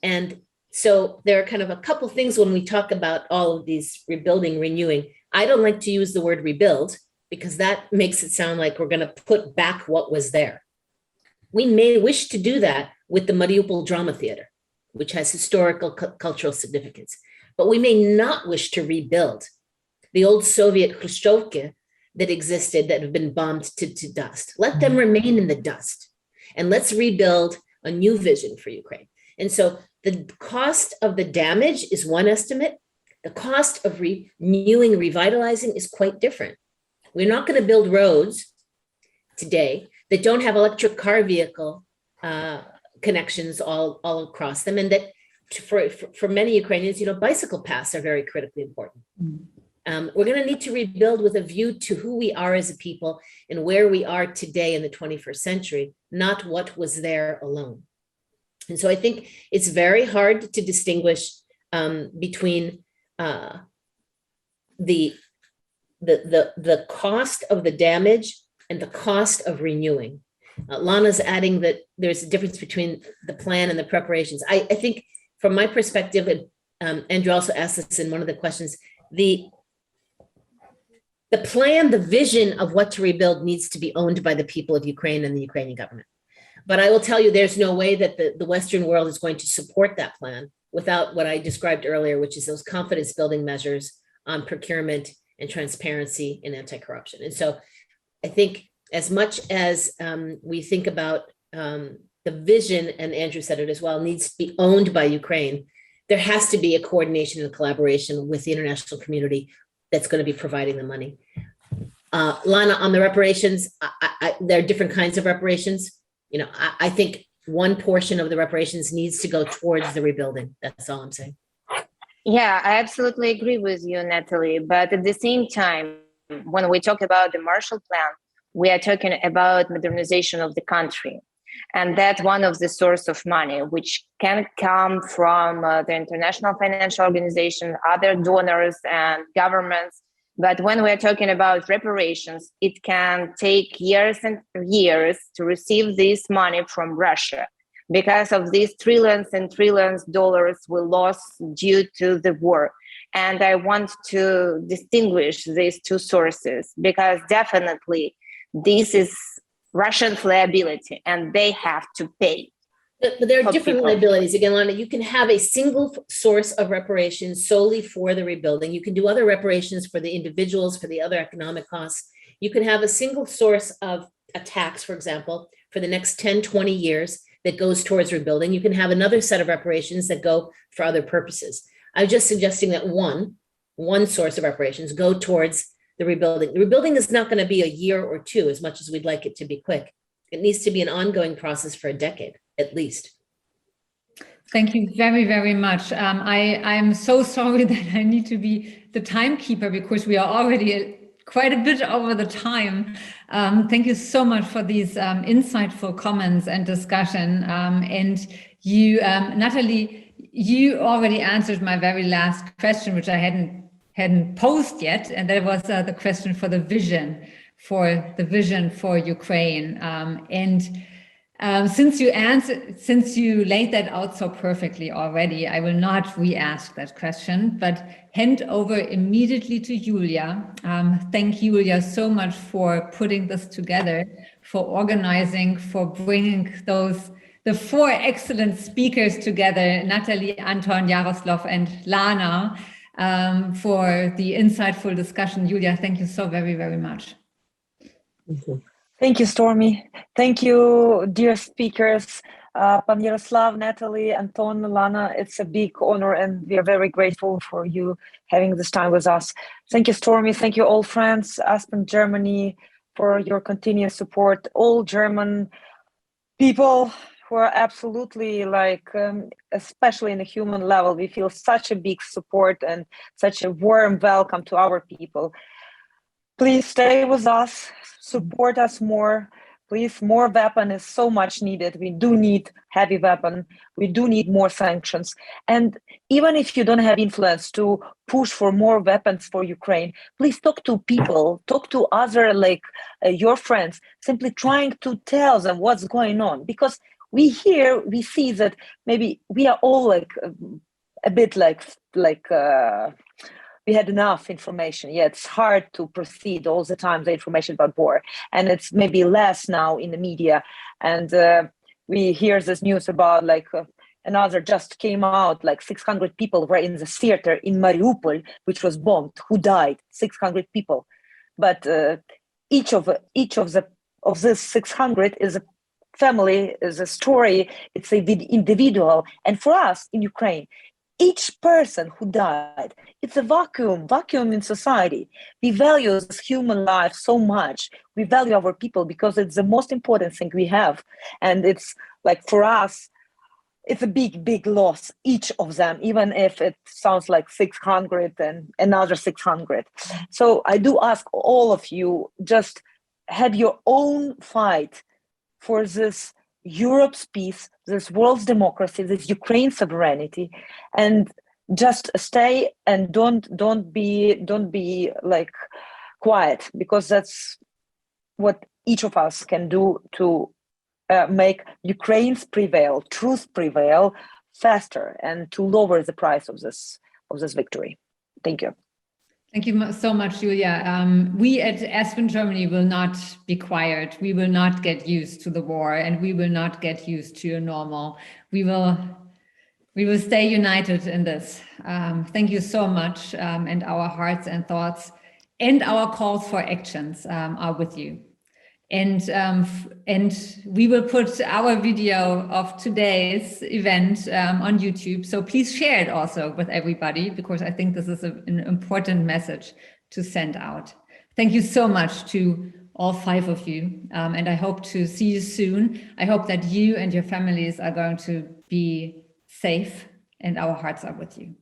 And so there are kind of a couple things when we talk about all of these rebuilding, renewing. I don't like to use the word rebuild because that makes it sound like we're going to put back what was there. We may wish to do that with the Mariupol Drama Theater, which has historical cultural significance, but we may not wish to rebuild the old Soviet Khrushchevka that existed that have been bombed to dust. Let them remain in the dust, and let's rebuild a new vision for Ukraine. And so the cost of the damage is one estimate. The cost of renewing, revitalizing is quite different. We're not going to build roads today that don't have electric car vehicle connections all across them, and that for many Ukrainians, bicycle paths are very critically important. We're going to need to rebuild with a view to who we are as a people and where we are today in the 21st century, not what was there alone. And so I think it's very hard to distinguish between the cost of the damage and the cost of renewing. Lana's adding that there's a difference between the plan and the preparations. I think from my perspective, and Andrew also asked this in one of the questions, the plan, the vision of what to rebuild needs to be owned by the people of Ukraine and the Ukrainian government. But I will tell you, there's no way that the Western world is going to support that plan without what I described earlier, which is those confidence building measures on procurement and transparency and anti-corruption. And so I think as much as we think about the vision, and Andrew said it as well, needs to be owned by Ukraine, there has to be a coordination and collaboration with the international community that's going to be providing the money. Lana, on the reparations, there are different kinds of reparations. You know, I think one portion of the reparations needs to go towards the rebuilding. That's all I'm saying. Yeah, I absolutely agree with you, Natalie. But at the same time, when we talk about the Marshall Plan, we are talking about modernization of the country. And that's one of the source of money, which can come from the International Financial Organization, other donors and governments. But when we're talking about reparations, it can take years and years to receive this money from Russia because of these trillions and trillions dollars we lost due to the war. And I want to distinguish these two sources because definitely this is Russians' liability and they have to pay. But there are different liabilities. Again, Lana, you can have a single source of reparations solely for the rebuilding. You can do other reparations for the individuals, for the other economic costs. You can have a single source of a tax, for example, for the next 10, 20 years that goes towards rebuilding. You can have another set of reparations that go for other purposes. I'm just suggesting that one source of reparations go towards the rebuilding. The rebuilding is not going to be a year or two, as much as we'd like it to be quick. It needs to be an ongoing process for a decade, at least. Thank you very, very much. I'm so sorry that I need to be the timekeeper because we are already quite a bit over the time. Thank you so much for these insightful comments and discussion. And you, Natalie, you already answered my very last question, which I hadn't posed yet, and that was the question for the vision for Ukraine. Since you laid that out so perfectly already, I will not re-ask that question, but hand over immediately to Julia. Thank Julia so much for putting this together, for organizing, for bringing the four excellent speakers together, Natalie, Anton, Jaroslav, and Lana, for the insightful discussion. Julia, thank you so very, very much. Thank you, Stormy. Thank you, dear speakers, Pan Yaroslav, Natalie, Anton, Lana. It's a big honor and we are very grateful for you having this time with us. Thank you, Stormy. Thank you, all friends, Aspen Germany, for your continuous support. All German people who are absolutely especially in a human level, we feel such a big support and such a warm welcome to our people. Please stay with us, support us more. Please, more weapon is so much needed. We do need heavy weapon. We do need more sanctions. And even if you don't have influence to push for more weapons for Ukraine, please talk to people, talk to other your friends, simply trying to tell them what's going on. Because we see that maybe we are all a bit we had enough information. Yeah, it's hard to proceed all the time, the information about war. And it's maybe less now in the media. And we hear this news about another just came out, 600 people were in the theater in Mariupol, which was bombed. Who died? 600 people. But each of this 600 is a family, is a story. It's an individual. And for us in Ukraine, each person who died, it's a vacuum in society. We value this human life so much. We value our people because it's the most important thing we have. And it's for us, it's a big loss, each of them, even if it sounds like 600 and another 600. So I do ask all of you, just have your own fight for this Europe's peace, this world's democracy, this Ukraine sovereignty, and just stay and don't be like quiet, because that's what each of us can do to make Ukraine's truth prevail faster, and to lower the price of this victory. Thank you. Thank you so much, Julia. We at Aspen Germany will not be quiet. We will not get used to the war, and we will not get used to a normal. We will stay united in this. Thank you so much, and our hearts and thoughts and our calls for actions are with you. And we will put our video of today's event on YouTube. So please share it also with everybody, because I think this is an important message to send out. Thank you so much to all 5 of you. And I hope to see you soon. I hope that you and your families are going to be safe, and our hearts are with you.